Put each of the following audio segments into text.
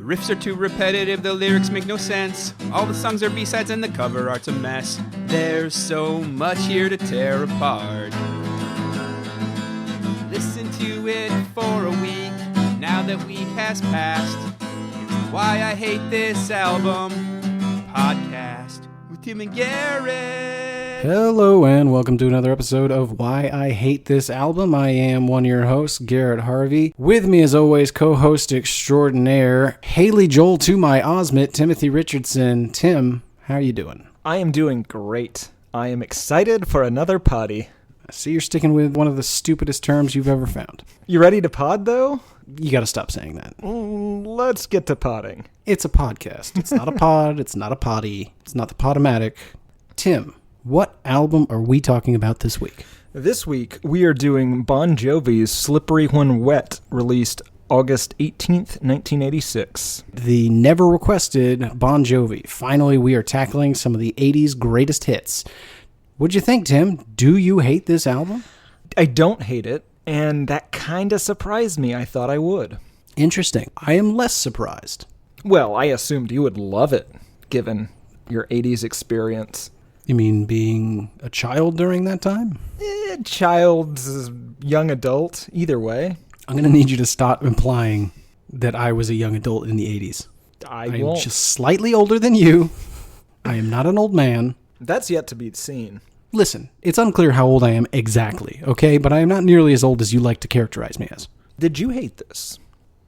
riffs are too repetitive, the lyrics make no sense. All the songs are B-sides and the cover art's a mess. There's so much here to tear apart. Listen to it for a week, now that week has passed. It's Why I Hate This Album podcast with Tim and Garrett. Hello and welcome to another episode of Why I Hate This Album. I am one of your hosts, Garrett Harvey. With me as always, co-host extraordinaire, Haley Joel to my Osmit, Timothy Richardson. Tim, how are you doing? I am doing great. I am excited for another potty. I see you're sticking with one of the stupidest terms you've ever found. You ready to pod, though? You gotta stop saying that. Let's get to podding. It's a podcast. It's not a pod. It's not a potty. It's not the Podomatic. Tim, what album are we talking about this week? This week, we are doing Bon Jovi's Slippery When Wet, released August 18th, 1986. The never requested Bon Jovi. Finally, we are tackling some of the 80s greatest hits. What'd you think, Tim? Do you hate this album? I don't hate it, and that kind of surprised me. I thought I would. Interesting. I am less surprised. Well, I assumed you would love it, given your 80s experience. You mean being a child during that time? Child, young adult, either way. I'm going to need you to stop implying that I was a young adult in the 80s. I won't. I'm just slightly older than you. I am not an old man. That's yet to be seen. Listen, it's unclear how old I am exactly, okay? But I am not nearly as old as you like to characterize me as. Did you hate this?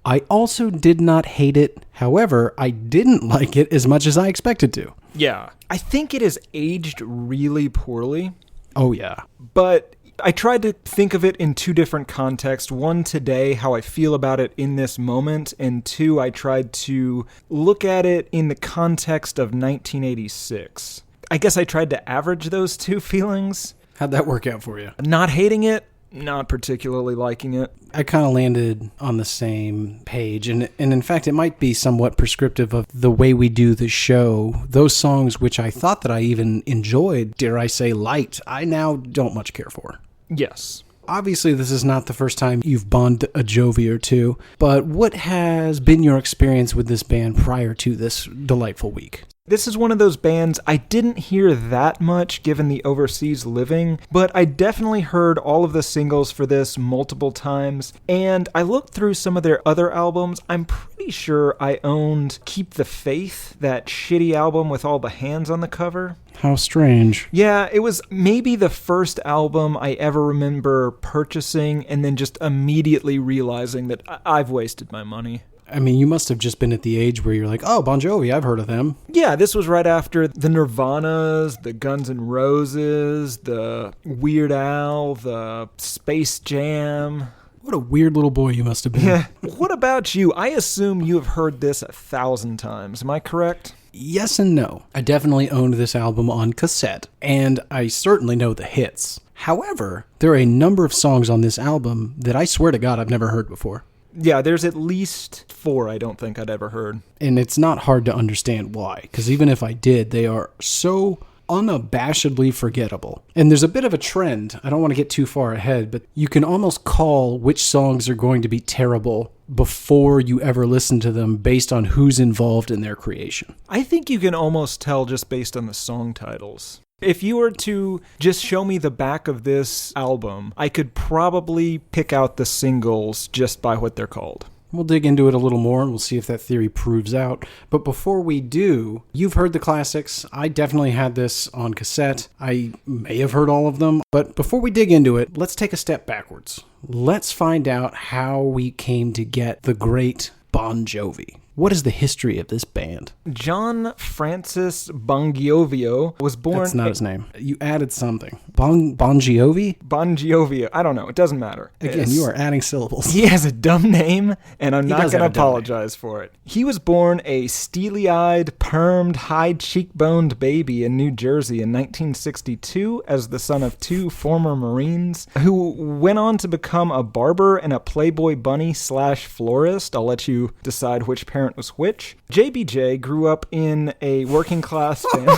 I also did not hate it. However, I didn't like it as much as I expected to. Yeah. I think it is aged really poorly. Oh, yeah. But I tried to think of it in two different contexts. One, today, how I feel about it in this moment. And two, I tried to look at it in the context of 1986. I guess I tried to average those two feelings. How'd that work out for you? Not hating it, not particularly liking it. I kind of landed on the same page, and in fact, it might be somewhat prescriptive of the way we do the show. Those songs which I thought that I even enjoyed, dare I say liked, I now don't much care for. Yes. Obviously, this is not the first time you've bombed a Jovi or two, but what has been your experience with this band prior to this delightful week? This is one of those bands I didn't hear that much given the overseas living, but I definitely heard all of the singles for this multiple times, and I looked through some of their other albums. I'm pretty sure I owned Keep the Faith, that shitty album with all the hands on the cover. How strange. Yeah, it was maybe the first album I ever remember purchasing and then just immediately realizing that I've wasted my money. I mean, you must have just been at the age where you're like, oh, Bon Jovi, I've heard of them. Yeah, this was right after the Nirvanas, the Guns N' Roses, the Weird Al, the Space Jam. What a weird little boy you must have been. Yeah. What about you? I assume you have heard this 1,000 times. Am I correct? Yes and no. I definitely owned this album on cassette, and I certainly know the hits. However, there are a number of songs on this album that I swear to God I've never heard before. Yeah, there's at least 4 I don't think I'd ever heard. And it's not hard to understand why, because even if I did, they are so unabashedly forgettable. And there's a bit of a trend, I don't want to get too far ahead, but you can almost call which songs are going to be terrible before you ever listen to them based on who's involved in their creation. I think you can almost tell just based on the song titles. If you were to just show me the back of this album, I could probably pick out the singles just by what they're called. We'll dig into it a little more and we'll see if that theory proves out. But before we do, you've heard the classics. I definitely had this on cassette. I may have heard all of them. But before we dig into it, let's take a step backwards. Let's find out how we came to get the great Bon Jovi. What is the history of this band? John Francis Bongiovio was born... That's not his name. You added something. Bon Jovi? Bongiovio. I don't know. It doesn't matter. Again, you are adding syllables. He has a dumb name, and I'm not going to apologize for it. He was born a steely-eyed, permed, high-cheekboned baby in New Jersey in 1962 as the son of 2 former Marines who went on to become a barber and a Playboy bunny/florist. I'll let you decide which parent was which. JBJ grew up in a working class family.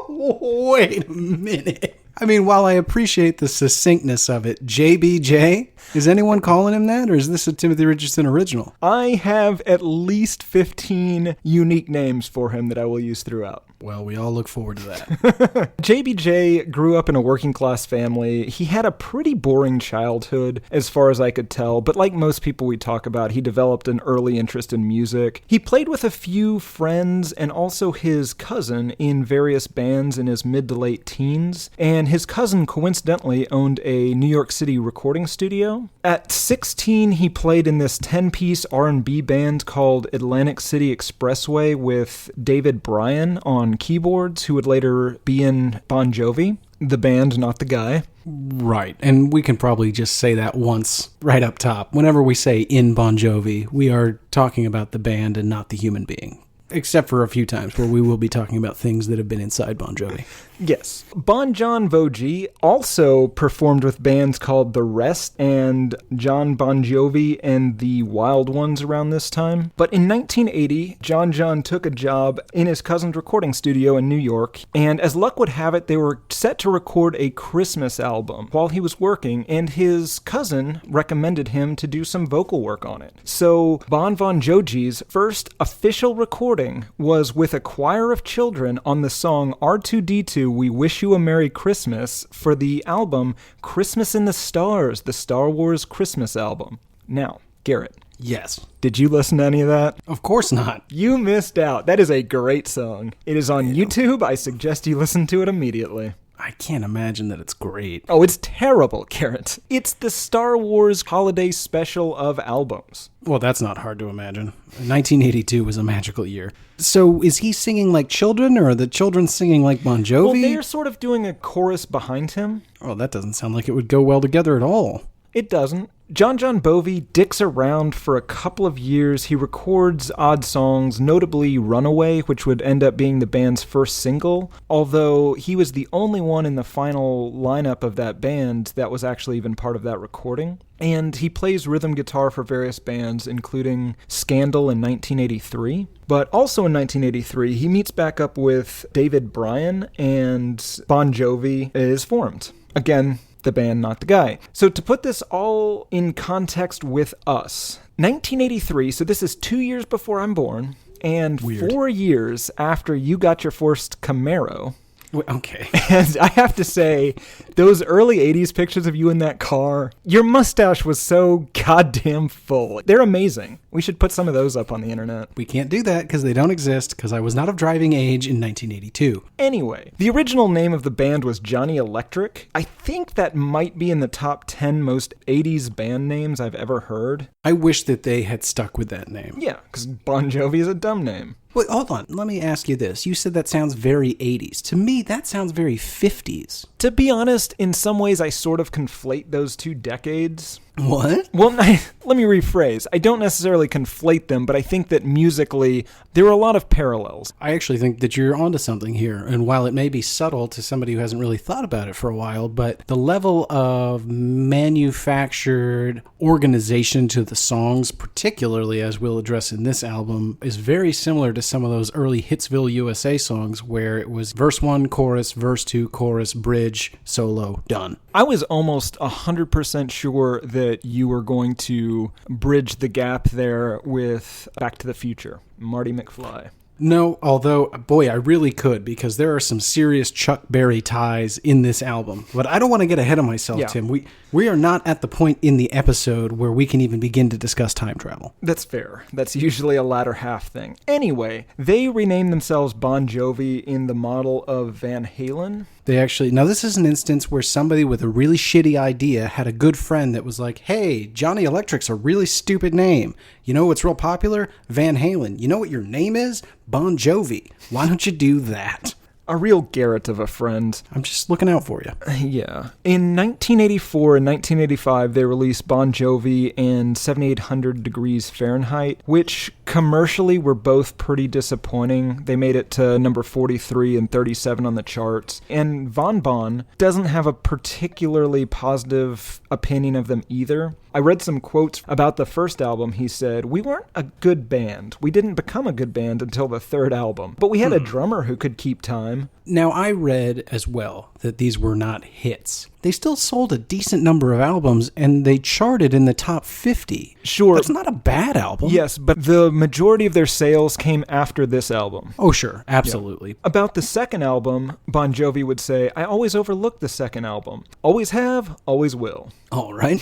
Wait a minute. I mean, while I appreciate the succinctness of it, JBJ, Is anyone calling him that, or is this a Timothy Richardson original? I have at least 15 unique names for him that I will use throughout. Well, we all look forward to that. JBJ grew up in a working-class family. He had a pretty boring childhood, as far as I could tell, but like most people we talk about, he developed an early interest in music. He played with a few friends and also his cousin in various bands in his mid to late teens, and his cousin coincidentally owned a New York City recording studio. At 16, he played in this 10-piece R&B band called Atlantic City Expressway with David Bryan on keyboards, who would later be in Bon Jovi. The band, not the guy. Right, and we can probably just say that once right up top. Whenever we say in Bon Jovi, we are talking about the band and not the human being. Except for a few times where we will be talking about things that have been inside Bon Jovi. Yes. Bon Jovi also performed with bands called The Rest and John Bon Jovi and the Wild Ones around this time. But in 1980, John took a job in his cousin's recording studio in New York, and as luck would have it, they were set to record a Christmas album while he was working, and his cousin recommended him to do some vocal work on it. So Bon Jovi's first official recording was with a choir of children on the song R2-D2 We Wish You a Merry Christmas for the album Christmas in the Stars, the Star Wars Christmas album. Now, Garrett. Yes. Did you listen to any of that? Of course not. You missed out. That is a great song. It is on YouTube. I suggest you listen to it immediately. I can't imagine that it's great. Oh, it's terrible, Garrett. It's the Star Wars holiday special of albums. Well, that's not hard to imagine. 1982 was a magical year. So is he singing like children, or are the children singing like Bon Jovi? Well, they're sort of doing a chorus behind him. Oh, that doesn't sound like it would go well together at all. It doesn't. John Bovi dicks around for a couple of years. He records odd songs, notably Runaway, which would end up being the band's first single, although he was the only one in the final lineup of that band that was actually even part of that recording. And he plays rhythm guitar for various bands, including Scandal in 1983. But also in 1983, he meets back up with David Bryan, and Bon Jovi is formed. Again, the band, not the guy. So to put this all in context with us, 1983, so this is 2 years before I'm born, and Weird. 4 years after you got your first Camaro. Okay. And I have to say, those early 80s pictures of you in that car, your mustache was so goddamn full. They're amazing. We should put some of those up on the internet. We can't do that because they don't exist, because I was not of driving age in 1982. Anyway, the original name of the band was Johnny Electric. I think that might be in the top 10 most 80s band names I've ever heard. I wish that they had stuck with that name. Yeah, because Bon Jovi is a dumb name. Wait, hold on. Let me ask you this. You said that sounds very 80s. To me, that sounds very 50s. To be honest, in some ways I sort of conflate those two decades. What? Well, let me rephrase. I don't necessarily conflate them, but I think that musically, there are a lot of parallels. I actually think that you're onto something here. And while it may be subtle to somebody who hasn't really thought about it for a while, but the level of manufactured organization to the songs, particularly as we'll address in this album, is very similar to some of those early Hitsville USA songs where it was verse 1, chorus, verse 2, chorus, bridge, solo, done. I was almost 100% sure that you were going to bridge the gap there with Back to the Future, Marty McFly. No, although, boy, I really could, because there are some serious Chuck Berry ties in this album. But I don't want to get ahead of myself, Yeah. Tim. We are not at the point in the episode where we can even begin to discuss time travel. That's fair. That's usually a latter half thing. Anyway, they renamed themselves Bon Jovi in the model of Van Halen. They actually, now this is an instance where somebody with a really shitty idea had a good friend that was like, hey, Johnny Electric's a really stupid name. You know what's real popular? Van Halen. You know what your name is? Bon Jovi. Why don't you do that? A real Garrett of a friend. I'm just looking out for you. Yeah. In 1984 and 1985, they released Bon Jovi and 7800 Degrees Fahrenheit, which commercially were both pretty disappointing. They made it to number 43 and 37 on the charts. And Von Bon doesn't have a particularly positive opinion of them either. I read some quotes about the first album. He said, "We weren't a good band. We didn't become a good band until the third album. But we had a drummer who could keep time." Now, I read as well that these were not hits. They still sold a decent number of albums, and they charted in the top 50. Sure. That's not a bad album. Yes, but the majority of their sales came after this album. Oh, sure. Absolutely. Yeah. About the second album, Bon Jovi would say, "I always overlook the second album. Always have, always will." All right.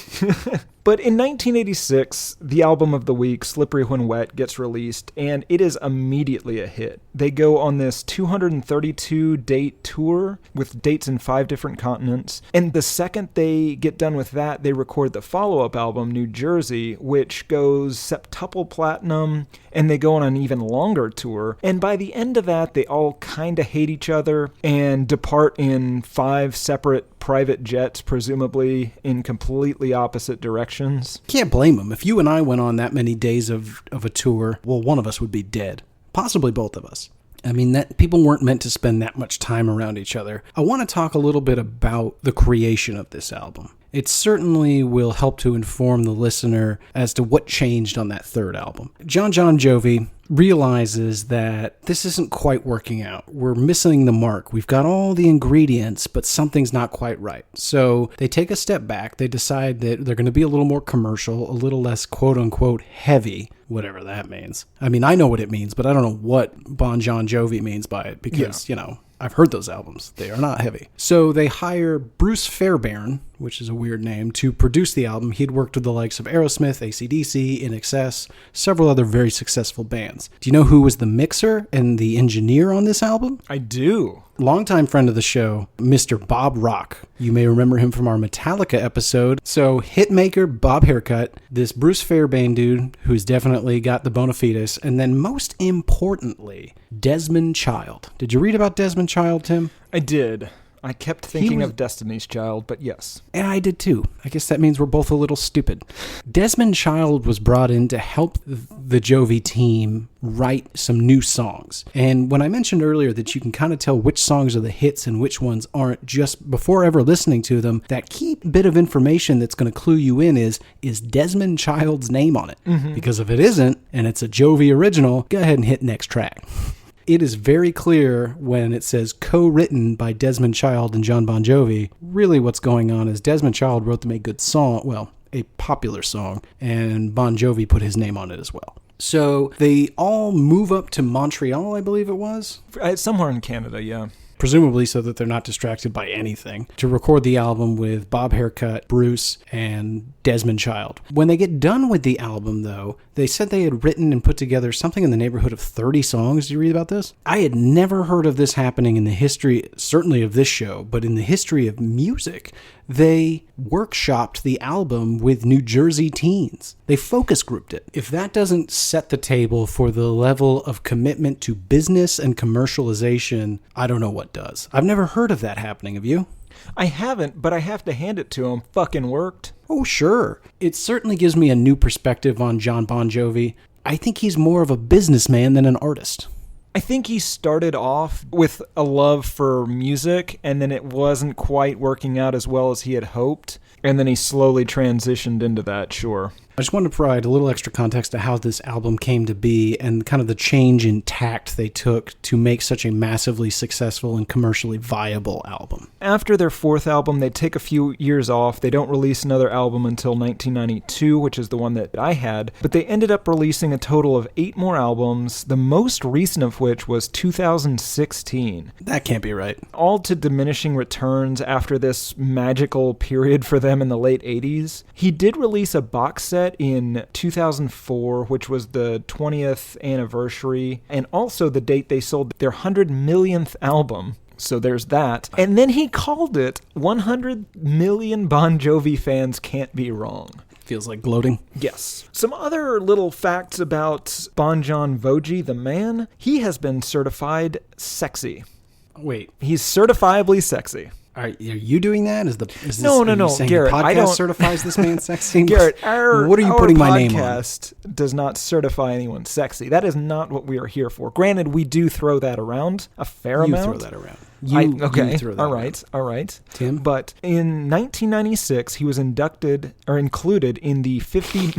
But in 1986, the album of the week, Slippery When Wet, gets released, and it is immediately a hit. They go on this 232-date tour with dates in 5 different continents. And the second they get done with that, they record the follow-up album, New Jersey, which goes septuple platinum, and they go on an even longer tour. And by the end of that, they all kind of hate each other and depart in 5 separate private jets, presumably in completely opposite directions. Can't blame them. If you and I went on that many days of a tour, well, one of us would be dead. Possibly both of us. I mean, that people weren't meant to spend that much time around each other. I want to talk a little bit about the creation of this album. It certainly will help to inform the listener as to what changed on that third album. John Jovi realizes that this isn't quite working out. We're missing the mark. We've got all the ingredients, but something's not quite right. So they take a step back. They decide that they're going to be a little more commercial, a little less quote-unquote heavy, whatever that means. I mean, I know what it means, but I don't know what Bon Jovi means by it because, I've heard those albums. They are not heavy. So they hire Bruce Fairbairn, which is a weird name, to produce the album. He'd worked with the likes of Aerosmith, AC/DC, INXS, several other very successful bands. Do you know who was the mixer and the engineer on this album? I do. Longtime friend of the show, Mr. Bob Rock. You may remember him from our Metallica episode. So hitmaker Bob Haircut, this Bruce Fairbairn dude who's definitely got the bona fides, and then most importantly, Desmond Child. Did you read about Desmond Child, Tim? I did. I kept thinking of Destiny's Child, but yes. And I did too. I guess that means we're both a little stupid. Desmond Child was brought in to help the Jovi team write some new songs. And when I mentioned earlier that you can kind of tell which songs are the hits and which ones aren't just before ever listening to them, that key bit of information that's going to clue you in is Desmond Child's name on it? Mm-hmm. Because if it isn't, and it's a Jovi original, go ahead and hit next track. It is very clear when it says co-written by Desmond Child and John Bon Jovi. Really what's going on is Desmond Child wrote them a good song, well, a popular song, and Bon Jovi put his name on it as well. So they all move up to Montreal, I believe it was? Somewhere in Canada, yeah. Presumably so that they're not distracted by anything, to record the album with Bob Haircut, Bruce, and Desmond Child. When they get done with the album, though, they said they had written and put together something in the neighborhood of 30 songs. Did you read about this? I had never heard of this happening in the history, certainly of this show, but in the history of music. They workshopped the album with New Jersey teens. They focus grouped it. If that doesn't set the table for the level of commitment to business and commercialization, I don't know what does. I've never heard of that happening. Have you? I haven't, but I have to hand it to him. Fucking worked. Oh, sure. It certainly gives me a new perspective on John Bon Jovi. I think he's more of a businessman than an artist. I think he started off with a love for music, and then it wasn't quite working out as well as he had hoped, and then he slowly transitioned into that, sure. I just wanted to provide a little extra context to how this album came to be and kind of the change in tact they took to make such a massively successful and commercially viable album. After their fourth album, they take a few years off. They don't release another album until 1992, which is the one that I had, but they ended up releasing a total of 8 more albums, the most recent of which was 2016. That can't be right. All to diminishing returns after this magical period for them in the late 80s. He did release a box set in 2004, which was the 20th anniversary, and also the date they sold their 100 millionth album. So there's that. And then he called it 100 million Bon Jovi fans can't be wrong. Feels like gloating. Yes. Some other little facts about Bon Jovi, the man. He has been certified sexy. Wait. He's certifiably sexy. Are you doing that? No, Garrett. The podcast certifies this man sexy. Garrett, what are you putting my name on? Our podcast does not certify anyone sexy. That is not what we are here for. Granted, we do throw that around a fair amount. You throw that around. You throw that All right. Tim? But in 1996, he was included in the 50...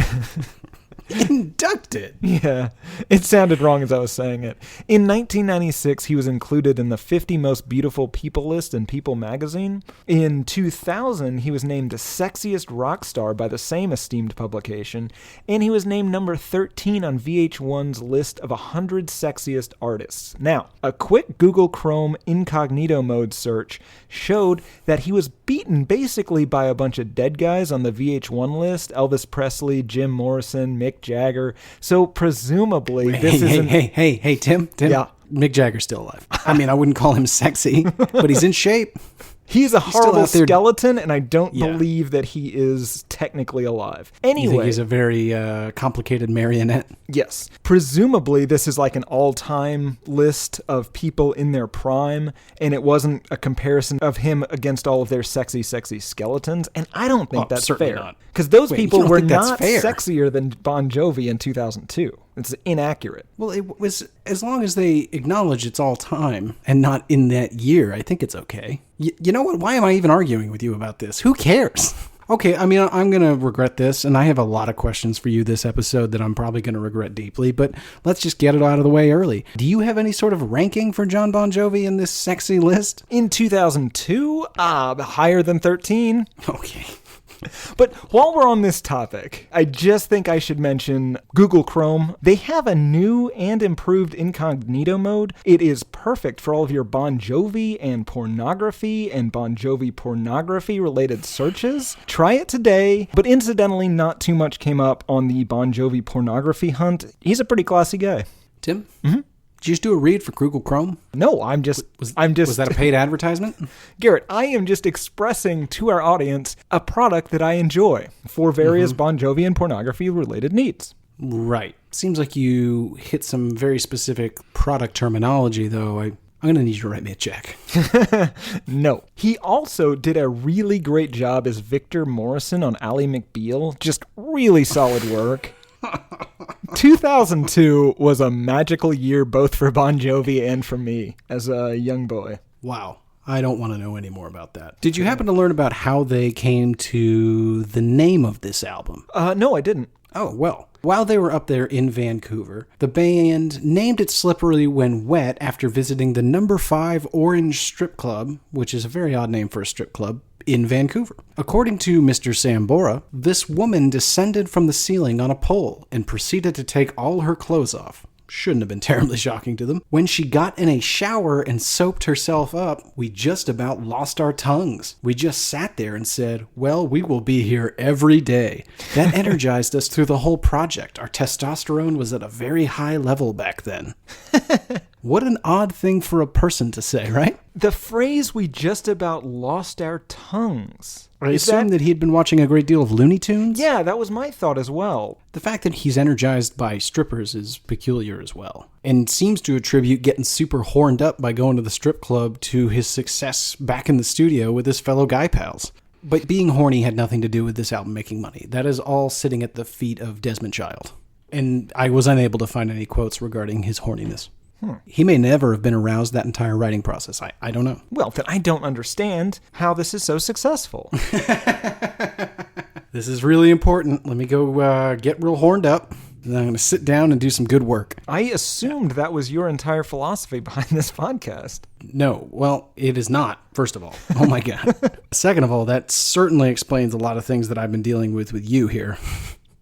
Inducted? Yeah, it sounded wrong as I was saying it. In 1996, he was included in the 50 Most Beautiful People list in People magazine. In 2000, he was named the sexiest rock star by the same esteemed publication, and he was named number 13 on VH1's list of 100 sexiest artists. Now, a quick Google Chrome incognito mode search showed that he was beaten basically by a bunch of dead guys on the VH1 list: Elvis Presley, Jim Morrison, Mick Jagger. So presumably Hey, Tim? Yeah. Mick Jagger's still alive. I mean, I wouldn't call him sexy, but he's in shape. He's a horrible skeleton, and I don't believe that he is technically alive. Anyway. You think he's a very complicated marionette? Yes. Presumably, this is like an all-time list of people in their prime, and it wasn't a comparison of him against all of their sexy skeletons, and I don't think that's fair. Because those people were not sexier than Bon Jovi in 2002. It's inaccurate. Well, it was, as long as they acknowledge it's all time and not in that year, I think it's okay. You know what? Why am I even arguing with you about this? Who cares? Okay, I mean, I'm going to regret this, and I have a lot of questions for you this episode that I'm probably going to regret deeply, but let's just get it out of the way early. Do you have any sort of ranking for John Bon Jovi in this sexy list? In 2002? Higher than 13. Okay. But while we're on this topic, I just think I should mention Google Chrome. They have a new and improved incognito mode. It is perfect for all of your Bon Jovi and pornography and Bon Jovi pornography related searches. Try it today, but incidentally, not too much came up on the Bon Jovi pornography hunt. He's a pretty classy guy. Tim? Mm-hmm. Did you just do a read for Google Chrome? No, was that a paid advertisement? Garrett, I am just expressing to our audience a product that I enjoy for various Bon Jovi and pornography-related needs. Right. Seems like you hit some very specific product terminology, though. I'm going to need you to write me a check. No. He also did a really great job as Victor Morrison on Ally McBeal. Just really solid work. 2002 was a magical year both for Bon Jovi and for me as a young boy. Wow. I don't want to know any more about that. Did you happen to learn about how they came to the name of this album? No, I didn't. Oh, well. While they were up there in Vancouver, the band named it Slippery When Wet after visiting the No. 5 Orange Strip Club, which is a very odd name for a strip club, in Vancouver. According to Mr. Sambora, this woman descended from the ceiling on a pole and proceeded to take all her clothes off. Shouldn't have been terribly shocking to them. When she got in a shower and soaped herself up, we just about lost our tongues. We just sat there and said, well, we will be here every day. That energized us through the whole project. Our testosterone was at a very high level back then. What an odd thing for a person to say, right? The phrase, we just about lost our tongues. I assume that he'd been watching a great deal of Looney Tunes? Yeah, that was my thought as well. The fact that he's energized by strippers is peculiar as well, and seems to attribute getting super horned up by going to the strip club to his success back in the studio with his fellow guy pals. But being horny had nothing to do with this album making money. That is all sitting at the feet of Desmond Child. And I was unable to find any quotes regarding his horniness. He may never have been aroused that entire writing process. I don't know. Well, then I don't understand how this is so successful. This is really important. Let me go get real horned up. And I'm going to sit down and do some good work. I assumed that was your entire philosophy behind this podcast. No, well, it is not, first of all. Oh my God. Second of all, that certainly explains a lot of things that I've been dealing with you here.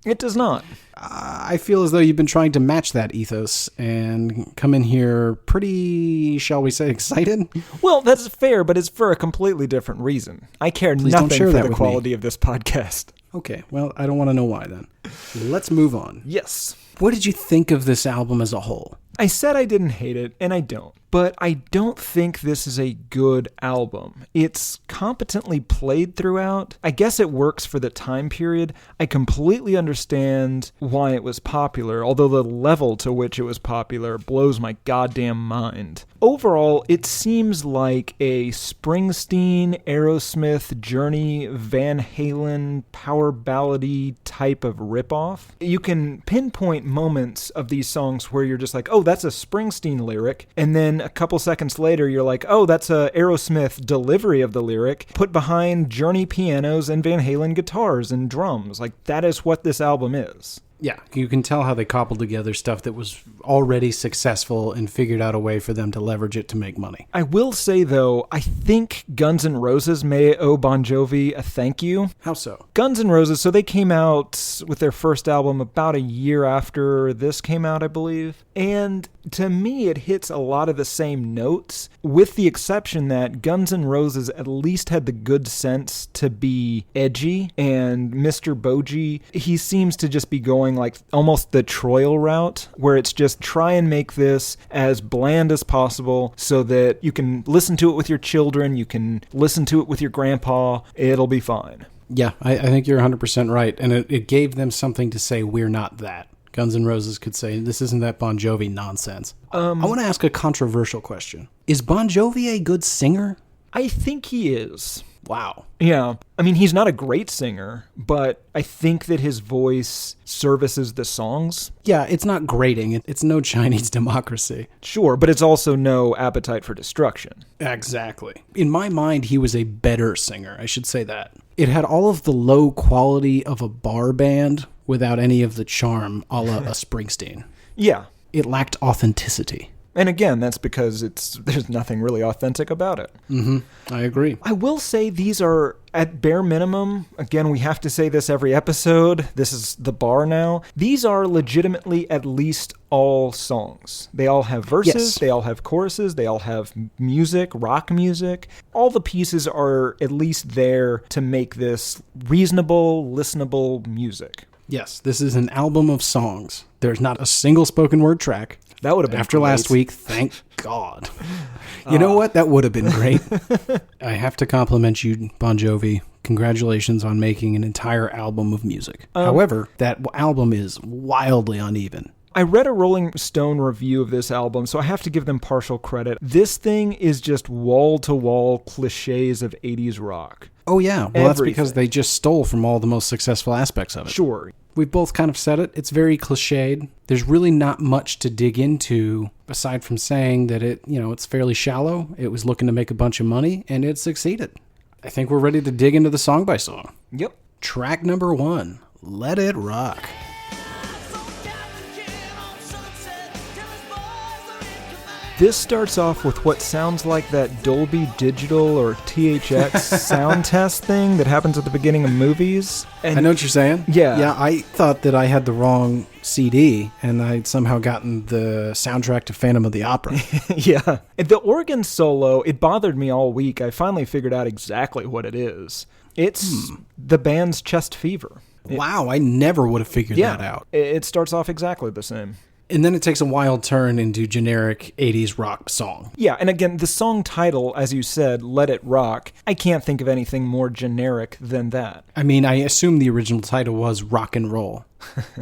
It does not. I feel as though you've been trying to match that ethos and come in here pretty, shall we say, excited? Well, that's fair, but it's for a completely different reason. I care nothing for the quality of this podcast. Okay, well, I don't want to know why then. Let's move on. Yes. What did you think of this album as a whole? I said I didn't hate it, and I don't. But I don't think this is a good album. It's competently played throughout. I guess it works for the time period. I completely understand why it was popular, although the level to which it was popular blows my goddamn mind. Overall, it seems like a Springsteen, Aerosmith, Journey, Van Halen, power ballady type of ripoff. You can pinpoint moments of these songs where you're just like, oh, that's a Springsteen lyric, and then then a couple seconds later, you're like, oh, that's a Aerosmith delivery of the lyric put behind Journey pianos and Van Halen guitars and drums. Like, that is what this album is. Yeah, you can tell how they cobbled together stuff that was already successful and figured out a way for them to leverage it to make money. I will say, though, I think Guns N' Roses may owe Bon Jovi a thank you. How so? Guns N' Roses, so they came out with their first album about a year after this came out, I believe. And to me, it hits a lot of the same notes, with the exception that Guns N' Roses at least had the good sense to be edgy, and Mr. Boji, he seems to just be going like almost the Troil route, where it's just try and make this as bland as possible so that you can listen to it with your children, you can listen to it with your grandpa, it'll be fine. Yeah, I think you're 100% right, and it gave them something to say, we're not that. Guns N' Roses could say, this isn't that Bon Jovi nonsense. I want to ask a controversial question. Is Bon Jovi a good singer? I think he is. Wow. Yeah. I mean, he's not a great singer, but I think that his voice services the songs. Yeah, it's not grating. It's no Chinese Democracy. Sure, but it's also no Appetite for Destruction. Exactly. In my mind, he was a better singer. I should say that. It had all of the low quality of a bar band without any of the charm a la a Springsteen. Yeah. It lacked authenticity. And again, that's because there's nothing really authentic about it. Mm-hmm. I agree. I will say these are, at bare minimum, again, we have to say this every episode, this is the bar now, these are legitimately at least all songs. They all have verses, yes. They all have choruses, they all have music, rock music. All the pieces are at least there to make this reasonable, listenable music. Yes, this is an album of songs. There's not a single spoken word track. That would have been after great. Last week, thank God. You know what? That would have been great. I have to compliment you, Bon Jovi. Congratulations on making an entire album of music. However, that album is wildly uneven. I read a Rolling Stone review of this album, so I have to give them partial credit. This thing is just wall-to-wall cliches of 80s rock. Oh, yeah. Well, that's because they just stole from all the most successful aspects of it. Sure. We've both kind of said it. It's very cliched. There's really not much to dig into aside from saying that it's fairly shallow. It was looking to make a bunch of money, and it succeeded. I think we're ready to dig into the song by song. Yep. Track number 1, Let It Rock. This starts off with what sounds like that Dolby Digital or THX sound test thing that happens at the beginning of movies. And I know what you're saying. Yeah. Yeah, I thought that I had the wrong CD, and I'd somehow gotten the soundtrack to Phantom of the Opera. Yeah. The organ solo, it bothered me all week. I finally figured out exactly what it is. It's the band's Chest Fever. Wow, I never would have figured that out. It starts off exactly the same. And then it takes a wild turn into generic 80s rock song. Yeah, and again, the song title, as you said, Let It Rock, I can't think of anything more generic than that. I mean, I assume the original title was Rock and Roll.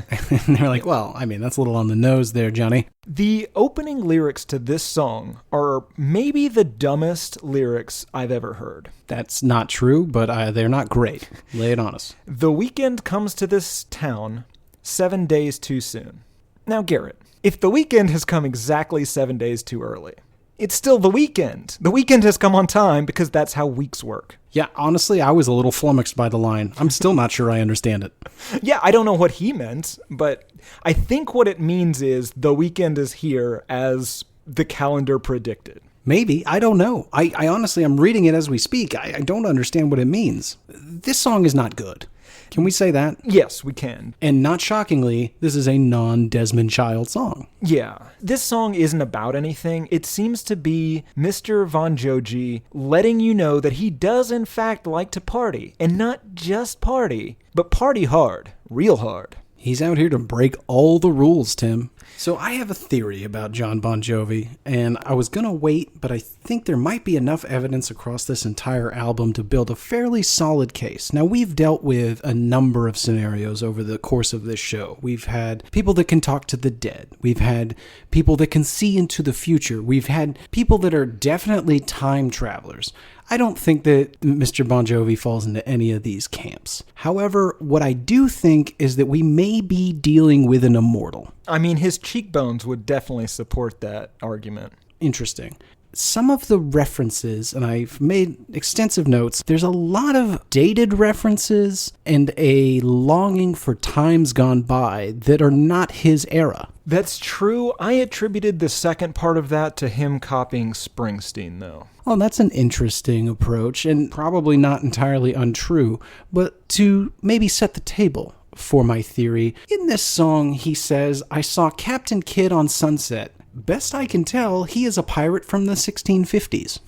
And they're like, well, I mean, that's a little on the nose there, Johnny. The opening lyrics to this song are maybe the dumbest lyrics I've ever heard. That's not true, but they're not great. Lay it on us. The weekend comes to this town 7 days too soon. Now, Garrett, if the weekend has come exactly 7 days too early, it's still the weekend. The weekend has come on time because that's how weeks work. Yeah, honestly, I was a little flummoxed by the line. I'm still not sure I understand it. Yeah, I don't know what he meant, but I think what it means is the weekend is here as the calendar predicted. Maybe. I don't know. I honestly, I'm reading it as we speak. I don't understand what it means. This song is not good. Can we say that? Yes, we can. And not shockingly, this is a non-Desmond Child song. Yeah. This song isn't about anything. It seems to be Mr. Bon Jovi letting you know that he does in fact like to party. And not just party, but party hard. Real hard. He's out here to break all the rules, Tim. So I have a theory about Jon Bon Jovi, and I was going to wait, but I think there might be enough evidence across this entire album to build a fairly solid case. Now, we've dealt with a number of scenarios over the course of this show. We've had people that can talk to the dead. We've had people that can see into the future. We've had people that are definitely time travelers. I don't think that Mr. Bon Jovi falls into any of these camps. However, what I do think is that we may be dealing with an immortal. I mean, his cheekbones would definitely support that argument. interesting. Some of the references, and I've made extensive notes, there's a lot of dated references and a longing for times gone by that are not his era. That's true. I attributed the second part of that to him copying Springsteen, though. Oh, that's an interesting approach, and probably not entirely untrue, but to maybe set the table for my theory, in this song he says, "I saw Captain Kidd on Sunset. Best I can tell, he is a pirate from the 1650s.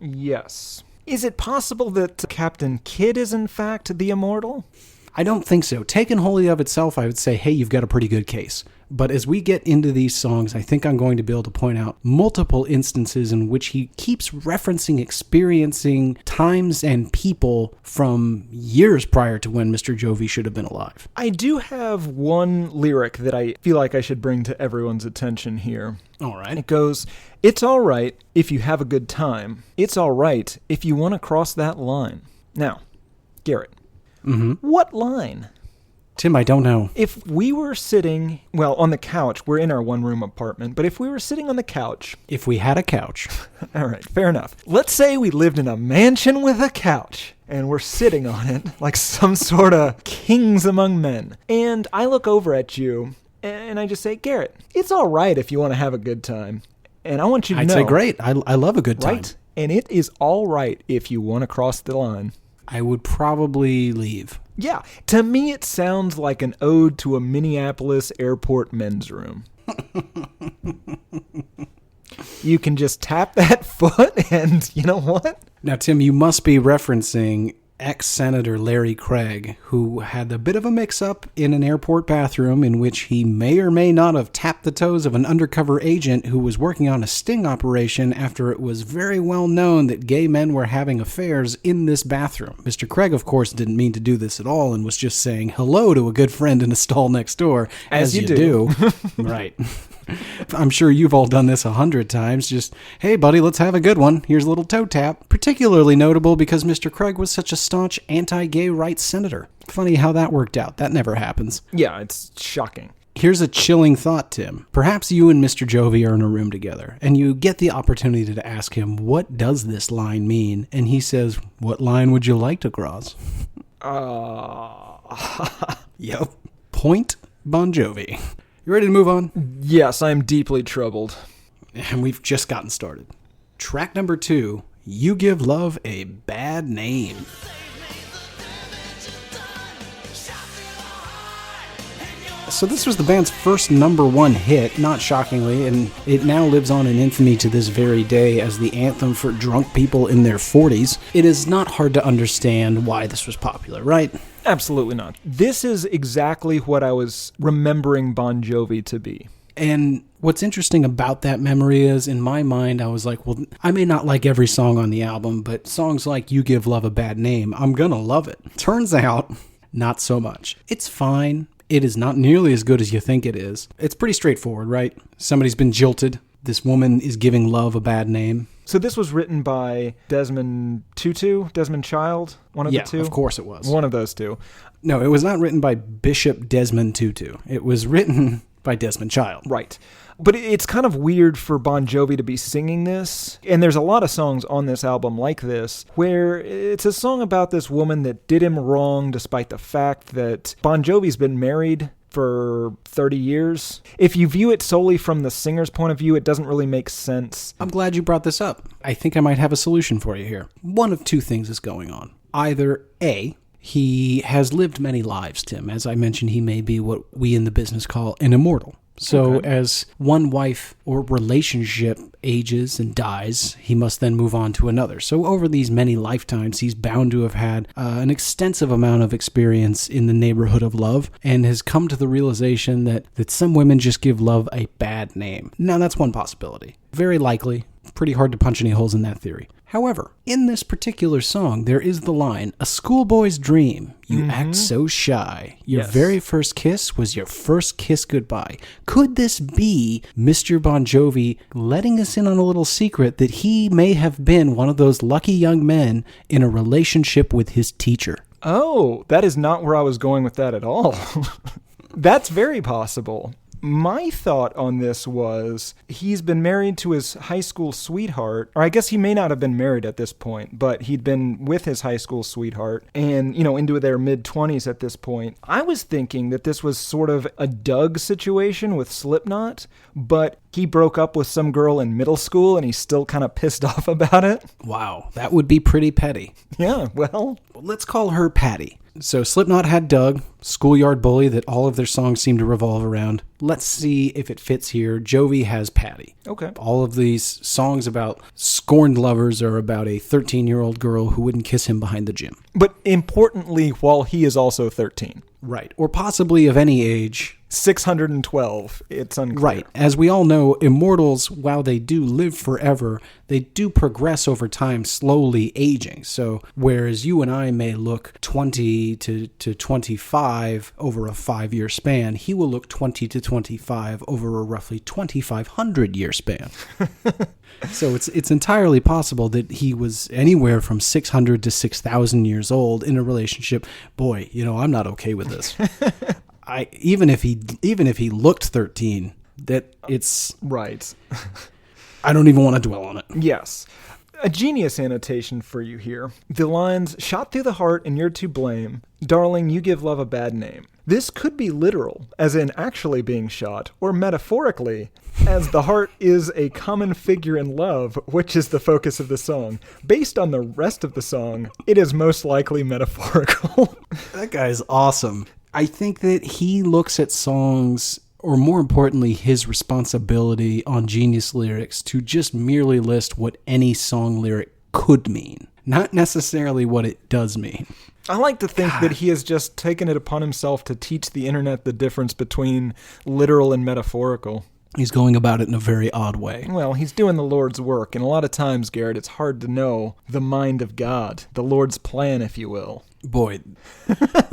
Yes. Is it possible that Captain Kidd is in fact the immortal? I don't think so. Taken wholly of itself, I would say, hey, you've got a pretty good case. But as we get into these songs, I think I'm going to be able to point out multiple instances in which he keeps referencing experiencing times and people from years prior to when Mr. Jovi should have been alive. I do have one lyric that I feel like I should bring to everyone's attention here. All right. It goes, "It's all right if you have a good time. It's all right if you want to cross that line." Now, Garrett, what line? Tim, I don't know. If we were sitting, well, on the couch, we're in our one-room apartment, but if we were sitting on the couch... If we had a couch. All right, fair enough. Let's say we lived in a mansion with a couch, and we're sitting on it like some sort of kings among men. And I look over at you, and I just say, Garrett, it's all right if you want to have a good time. And I want you to know... I'd say great. I love a good time. Right? And it is all right if you want to cross the line. I would probably leave. Yeah, to me it sounds like an ode to a Minneapolis airport men's room. You can just tap that foot and you know what? Now, Tim, you must be referencing ex-Senator Larry Craig, who had a bit of a mix-up in an airport bathroom in which he may or may not have tapped the toes of an undercover agent who was working on a sting operation after it was very well known that gay men were having affairs in this bathroom. Mr. Craig, of course, didn't mean to do this at all and was just saying hello to a good friend in a stall next door. As you do. Right. I'm sure you've all done this 100 times. Just, hey, buddy, let's have a good one. Here's a little toe tap. Particularly notable because Mr. Craig was such a staunch anti-gay rights senator. Funny how that worked out. That never happens. Yeah, it's shocking. Here's a chilling thought, Tim. Perhaps you and Mr. Jovi are in a room together, and you get the opportunity to ask him, what does this line mean? And he says, what line would you like to cross? Yep. Point Bon Jovi. You ready to move on? Yes, I am deeply troubled. And we've just gotten started. Track number 2, You Give Love a Bad Name. So this was the band's first #1 hit, not shockingly, and it now lives on in infamy to this very day as the anthem for drunk people in their 40s. It is not hard to understand why this was popular, right? Absolutely not. This is exactly what I was remembering Bon Jovi to be. And what's interesting about that memory is, in my mind, I was like, well, I may not like every song on the album, but songs like You Give Love a Bad Name, I'm gonna love it. Turns out, not so much. It's fine. It is not nearly as good as you think it is. It's pretty straightforward, right? Somebody's been jilted. This woman is giving love a bad name. So this was written by Desmond Child? One of the two? Yeah, of course it was. One of those two. No, it was not written by Bishop Desmond Tutu. It was written by Desmond Child. Right. But it's kind of weird for Bon Jovi to be singing this. And there's a lot of songs on this album like this, where it's a song about this woman that did him wrong despite the fact that Bon Jovi's been married for 30 years. If you view it solely from the singer's point of view, it doesn't really make sense. I'm glad you brought this up. I think I might have a solution for you here. One of two things is going on. Either A, he has lived many lives, Tim. As I mentioned, he may be what we in the business call an immortal. So as one wife or relationship ages and dies, he must then move on to another. So over these many lifetimes, he's bound to have had an extensive amount of experience in the neighborhood of love and has come to the realization that some women just give love a bad name. Now, that's one possibility. Very likely. Pretty hard to punch any holes in that theory. However, in this particular song, there is the line, a schoolboy's dream, you act so shy. Your very first kiss was your first kiss goodbye. Could this be Mr. Bon Jovi letting us in on a little secret that he may have been one of those lucky young men in a relationship with his teacher? Oh, that is not where I was going with that at all. That's very possible. My thought on this was he's been married to his high school sweetheart, or I guess he may not have been married at this point, but he'd been with his high school sweetheart and, into their mid-20s at this point. I was thinking that this was sort of a Doug situation with Slipknot, but he broke up with some girl in middle school and he's still kind of pissed off about it. Wow, that would be pretty petty. Yeah, well, let's call her Patty. So Slipknot had Doug, schoolyard bully that all of their songs seem to revolve around. Let's see if it fits here. Jovi has Patty. Okay. All of these songs about scorned lovers are about a 13-year-old girl who wouldn't kiss him behind the gym. But importantly, while he is also 13. Right. Or possibly of any age. 612. It's unclear. Right. As we all know, immortals, while they do live forever, they do progress over time, slowly aging. So whereas you and I may look 20 to 25 over a 5-year span, he will look 20 to 25 over a roughly 2,500-year span. So it's entirely possible that he was anywhere from 600 to 6,000 years old in a relationship. Boy, I'm not okay with this. Even if he looked 13, that it's right. I don't even want to dwell on it. Yes. A genius annotation for you here. The lines, shot through the heart and you're to blame. Darling, you give love a bad name. This could be literal, as in actually being shot, or metaphorically, as the heart is a common figure in love, which is the focus of the song. Based on the rest of the song, it is most likely metaphorical. That guy's awesome. I think that he looks at songs, or more importantly, his responsibility on Genius Lyrics to just merely list what any song lyric could mean, not necessarily what it does mean. I like to think that he has just taken it upon himself to teach the internet the difference between literal and metaphorical. He's going about it in a very odd way. Well, he's doing the Lord's work, and a lot of times, Garrett, it's hard to know the mind of God, the Lord's plan, if you will. Boy,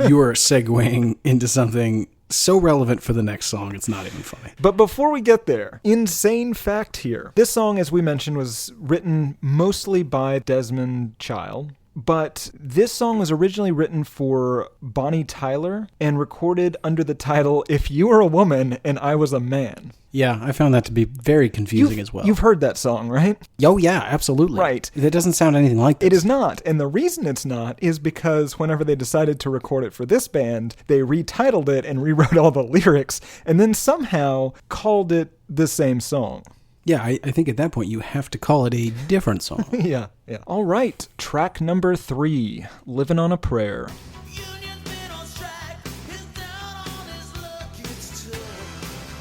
you are segueing into something so relevant for the next song, it's not even funny. But before we get there, insane fact here. This song, as we mentioned, was written mostly by Desmond Child. But this song was originally written for Bonnie Tyler and recorded under the title If You Were a Woman and I Was a Man. Yeah, I found that to be very confusing as well. You've heard that song, right? Oh, yeah, absolutely. Right. That doesn't sound anything like this. It is not. And the reason it's not is because whenever they decided to record it for this band, they retitled it and rewrote all the lyrics and then somehow called it the same song. Yeah, I think at that point you have to call it a different song. Yeah. All right, track number 3, Living on a Prayer.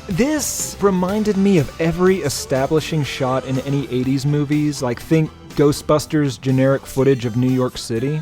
This reminded me of every establishing shot in any 80s movies, like think Ghostbusters generic footage of New York City.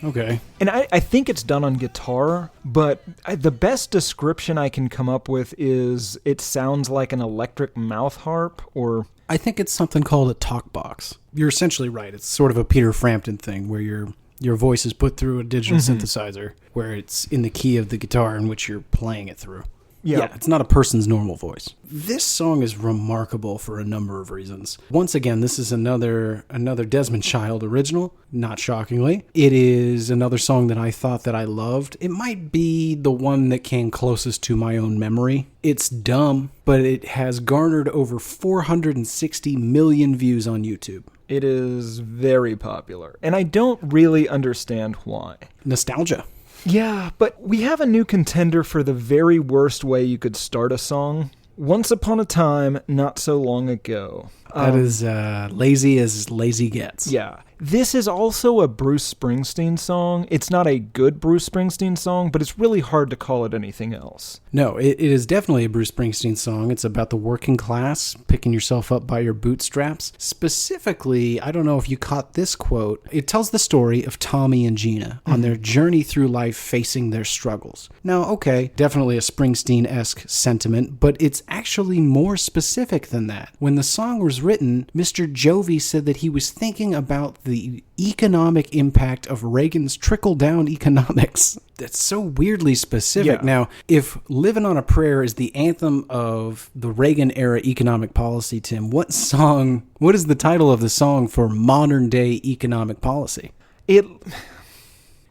Okay. And I think it's done on guitar, but the best description I can come up with is it sounds like an electric mouth harp, or... I think it's something called a talk box. You're essentially right. It's sort of a Peter Frampton thing where your voice is put through a digital synthesizer where it's in the key of the guitar in which you're playing it through. Yeah, it's not a person's normal voice. This song is remarkable for a number of reasons. Once again, this is another Desmond Child original, not shockingly. It is another song that I thought that I loved. It might be the one that came closest to my own memory. It's dumb, but it has garnered over 460 million views on YouTube. It is very popular, and I don't really understand why. Nostalgia. Yeah, but we have a new contender for the very worst way you could start a song. Once Upon a Time, Not So Long Ago. That is lazy as lazy gets. Yeah. This is also a Bruce Springsteen song. It's not a good Bruce Springsteen song, but it's really hard to call it anything else. No, it is definitely a Bruce Springsteen song. It's about the working class, picking yourself up by your bootstraps. Specifically, I don't know if you caught this quote. It tells the story of Tommy and Gina on their journey through life facing their struggles. Now, okay, definitely a Springsteen-esque sentiment, but it's actually more specific than that. When the song was written, Mr. Jovi said that he was thinking about the economic impact of Reagan's trickle-down economics. That's so weirdly specific. Yeah. Now, if Living on a Prayer is the anthem of the Reagan-era economic policy, Tim, what is the title of the song for modern-day economic policy?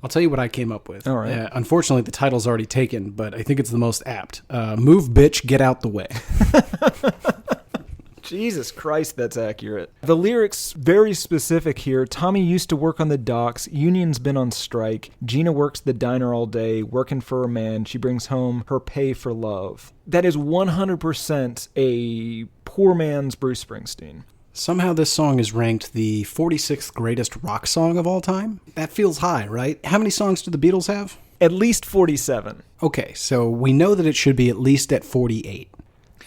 I'll tell you what I came up with. All right. Unfortunately, the title's already taken, but I think it's the most apt. Move, bitch, get out the way. Jesus Christ, that's accurate. The lyrics, very specific here. Tommy used to work on the docks. Union's been on strike. Gina works the diner all day, working for a man. She brings home her pay for love. That is 100% a poor man's Bruce Springsteen. Somehow this song is ranked the 46th greatest rock song of all time. That feels high, right? How many songs do the Beatles have? At least 47. Okay, so we know that it should be at least at 48.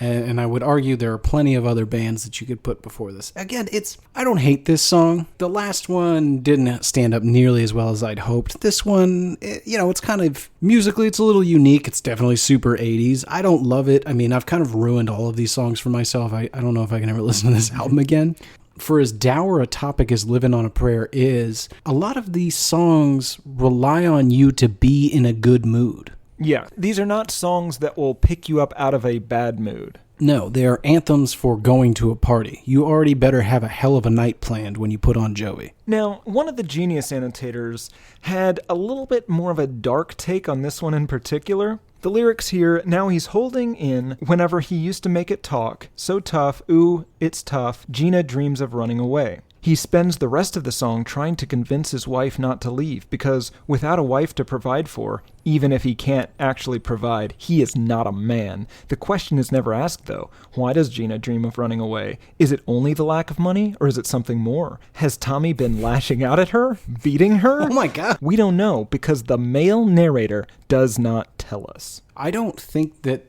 And I would argue there are plenty of other bands that you could put before this. Again, I don't hate this song. The last one didn't stand up nearly as well as I'd hoped. This one, it's kind of, musically, it's a little unique. It's definitely super 80s. I don't love it. I mean, I've kind of ruined all of these songs for myself. I don't know if I can ever listen to this album again. For as dour a topic as Living on a Prayer is, a lot of these songs rely on you to be in a good mood. Yeah, these are not songs that will pick you up out of a bad mood. No, they are anthems for going to a party. You already better have a hell of a night planned when you put on Jovi. Now, one of the Genius annotators had a little bit more of a dark take on this one in particular. The lyrics here, now he's holding in whenever he used to make it talk. So tough, ooh, it's tough. Gina dreams of running away. He spends the rest of the song trying to convince his wife not to leave because without a wife to provide for, even if he can't actually provide, he is not a man. The question is never asked, though. Why does Gina dream of running away? Is it only the lack of money, or is it something more? Has Tommy been lashing out at her? Beating her? Oh my God. We don't know because the male narrator does not tell us. I don't think that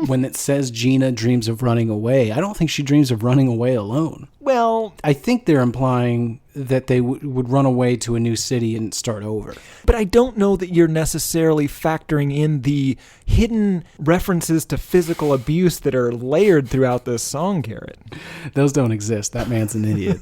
when it says Gina dreams of running away, I don't think she dreams of running away alone. Well, I think they're implying that they would run away to a new city and start over. But I don't know that you're necessarily factoring in the hidden references to physical abuse that are layered throughout this song, Garrett. Those don't exist. That man's an idiot.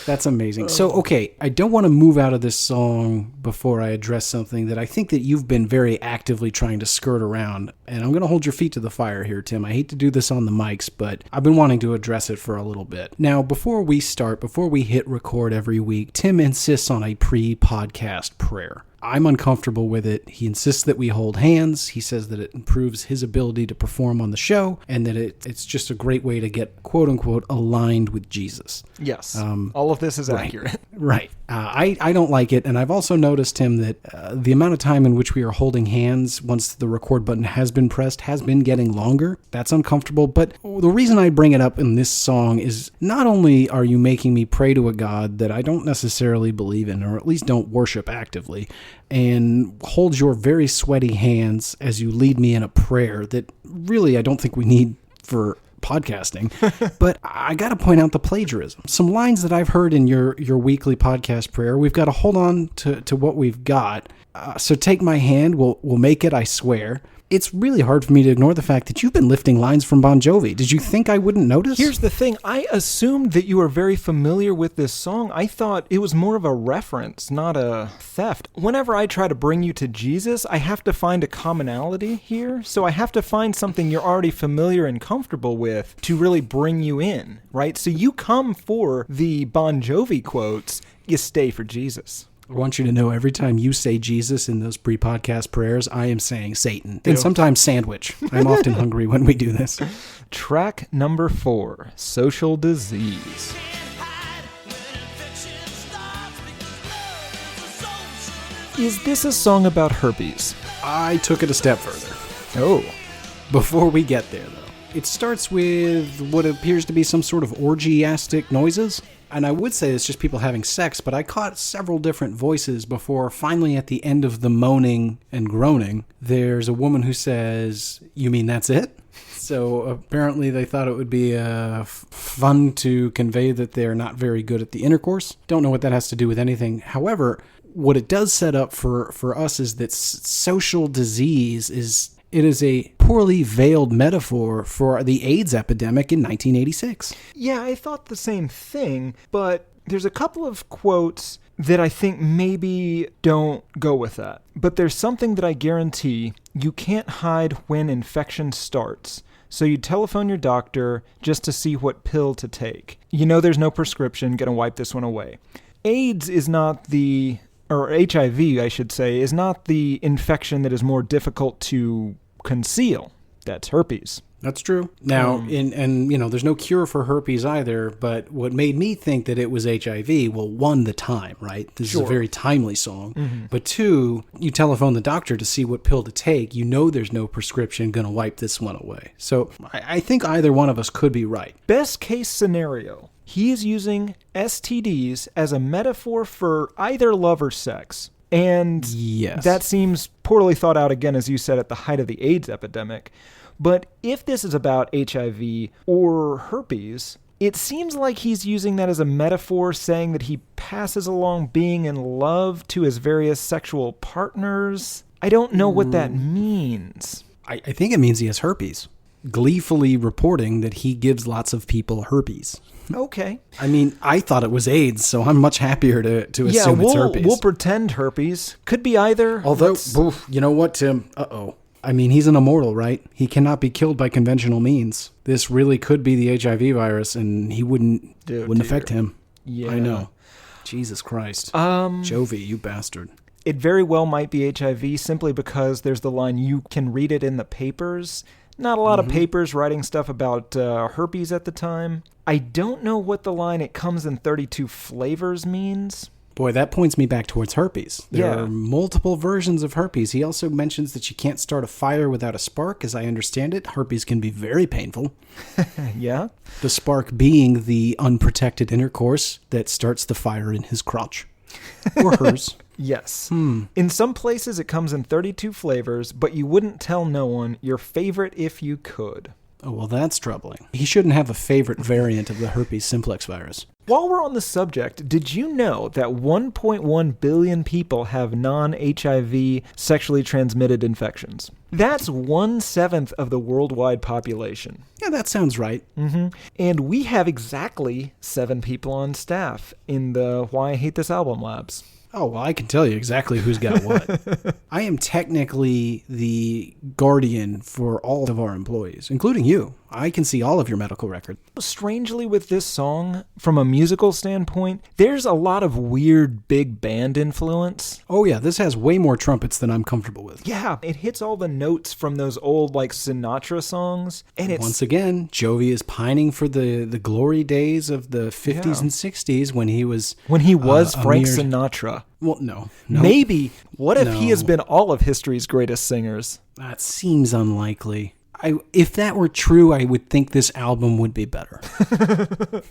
That's amazing. So, okay, I don't want to move out of this song before I address something that I think that you've been very actively trying to skirt around. And I'm going to hold your feet to the fire here, Tim. I hate to do this on the mics, but I've been wanting to address it for a little bit. Now, before we hit record every week, Tim insists on a pre-podcast prayer. I'm uncomfortable with it. He insists that we hold hands. He says that it improves his ability to perform on the show and that it's just a great way to get, quote unquote, aligned with Jesus. Yes. All of this is accurate. Right. I don't like it. And I've also noticed, Tim, that the amount of time in which we are holding hands once the record button has been pressed has been getting longer. That's uncomfortable. But the reason I bring it up in this song is not only are you making me pray to a God that I don't necessarily believe in, or at least don't worship actively, and hold your very sweaty hands as you lead me in a prayer that really I don't think we need for podcasting. But I got to point out the plagiarism. Some lines that I've heard in your weekly podcast prayer. We've got to hold on to what we've got. So take my hand. We'll make it, I swear. It's really hard for me to ignore the fact that you've been lifting lines from Bon Jovi. Did you think I wouldn't notice? Here's the thing. I assumed that you were very familiar with this song. I thought it was more of a reference, not a theft. Whenever I try to bring you to Jesus, I have to find a commonality here. So I have to find something you're already familiar and comfortable with to really bring you in, right? So you come for the Bon Jovi quotes, you stay for Jesus. I want you to know every time you say Jesus in those pre-podcast prayers, I am saying Satan. And sometimes sandwich. I'm often hungry when we do this. Track number 4, Social Disease. Is this a song about herpes? I took it a step further. Oh. Before we get there, though, it starts with what appears to be some sort of orgiastic noises. And I would say it's just people having sex, but I caught several different voices before finally at the end of the moaning and groaning, there's a woman who says, "You mean that's it?" So apparently they thought it would be fun to convey that they're not very good at the intercourse. Don't know what that has to do with anything. However, what it does set up for us is that social disease is a poorly veiled metaphor for the AIDS epidemic in 1986. Yeah, I thought the same thing, but there's a couple of quotes that I think maybe don't go with that. But there's something that I guarantee you can't hide when infection starts. So you telephone your doctor just to see what pill to take. You know there's no prescription, gonna wipe this one away. AIDS is not the or HIV, I should say, is not the infection that is more difficult to conceal. That's herpes. That's true. Now, there's no cure for herpes either, but what made me think that it was HIV, well, one, the time, right? This is a very timely song. Mm-hmm. But two, you telephone the doctor to see what pill to take. You know there's no prescription going to wipe this one away. So I think either one of us could be right. Best case scenario, he is using STDs as a metaphor for either love or sex. And that seems poorly thought out, again, as you said, at the height of the AIDS epidemic. But if this is about HIV or herpes, it seems like he's using that as a metaphor, saying that he passes along being in love to his various sexual partners. I don't know what that means. I think it means he has herpes. Gleefully reporting that he gives lots of people herpes. Okay. I mean, I thought it was AIDS, so I'm much happier to assume it's herpes. We'll pretend herpes. Could be either. Although, you know what, Tim? Uh-oh. I mean, he's an immortal, right? He cannot be killed by conventional means. This really could be the HIV virus, and he wouldn't affect him. Yeah. I know. Jesus Christ. Jovi, you bastard. It very well might be HIV simply because there's the line, you can read it in the papers. Not a lot of papers writing stuff about herpes at the time. I don't know what the line, it comes in 32 flavors means. Boy, that points me back towards herpes. There are multiple versions of herpes. He also mentions that you can't start a fire without a spark. As I understand it, herpes can be very painful. Yeah? The spark being the unprotected intercourse that starts the fire in his crotch. Or hers. Yes. In some places it comes in 32 flavors, but you wouldn't tell no one your favorite if you could. Oh, well, that's troubling. He shouldn't have a favorite variant of the herpes simplex virus. While we're on the subject, did you know that 1.1 billion people have non-HIV sexually transmitted infections? That's 1/7 of the worldwide population. Yeah, that sounds right. Mm-hmm. And we have exactly 7 people on staff in the Why I Hate This Album labs. Oh, well, I can tell you exactly who's got what. I am technically the guardian for all of our employees, including you. I can see all of your medical records. Strangely, with this song, from a musical standpoint, there's a lot of weird big band influence. Oh, yeah, this has way more trumpets than I'm comfortable with. Yeah, it hits all the notes from those old, Sinatra songs. And once again, Jovi is pining for the glory days of the 50s and 60s when he was... Frank Sinatra. Well, no. Maybe. What if he has been all of history's greatest singers? That seems unlikely. If that were true, I would think this album would be better.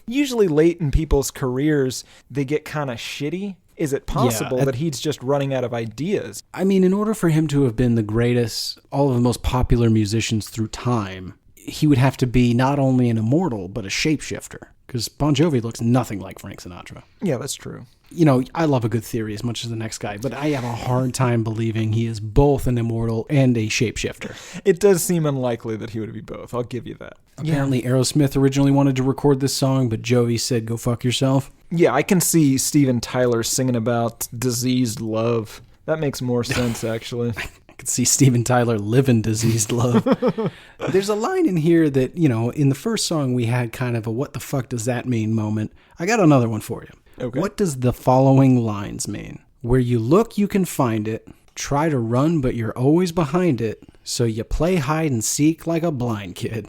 Usually late in people's careers, they get kind of shitty. Is it possible that he's just running out of ideas? I mean, in order for him to have been the greatest, all of the most popular musicians through time, he would have to be not only an immortal, but a shapeshifter. Because Bon Jovi looks nothing like Frank Sinatra. Yeah, that's true. You know, I love a good theory as much as the next guy, but I have a hard time believing he is both an immortal and a shapeshifter. It does seem unlikely that he would be both. I'll give you that. Apparently, Aerosmith originally wanted to record this song, but Jovi said, go fuck yourself. Yeah, I can see Steven Tyler singing about diseased love. That makes more sense, actually. I could see Steven Tyler living diseased love. There's a line in here that, in the first song we had kind of a what the fuck does that mean moment. I got another one for you. Okay. What does the following lines mean? Where you look, you can find it. Try to run, but you're always behind it. So you play hide and seek like a blind kid.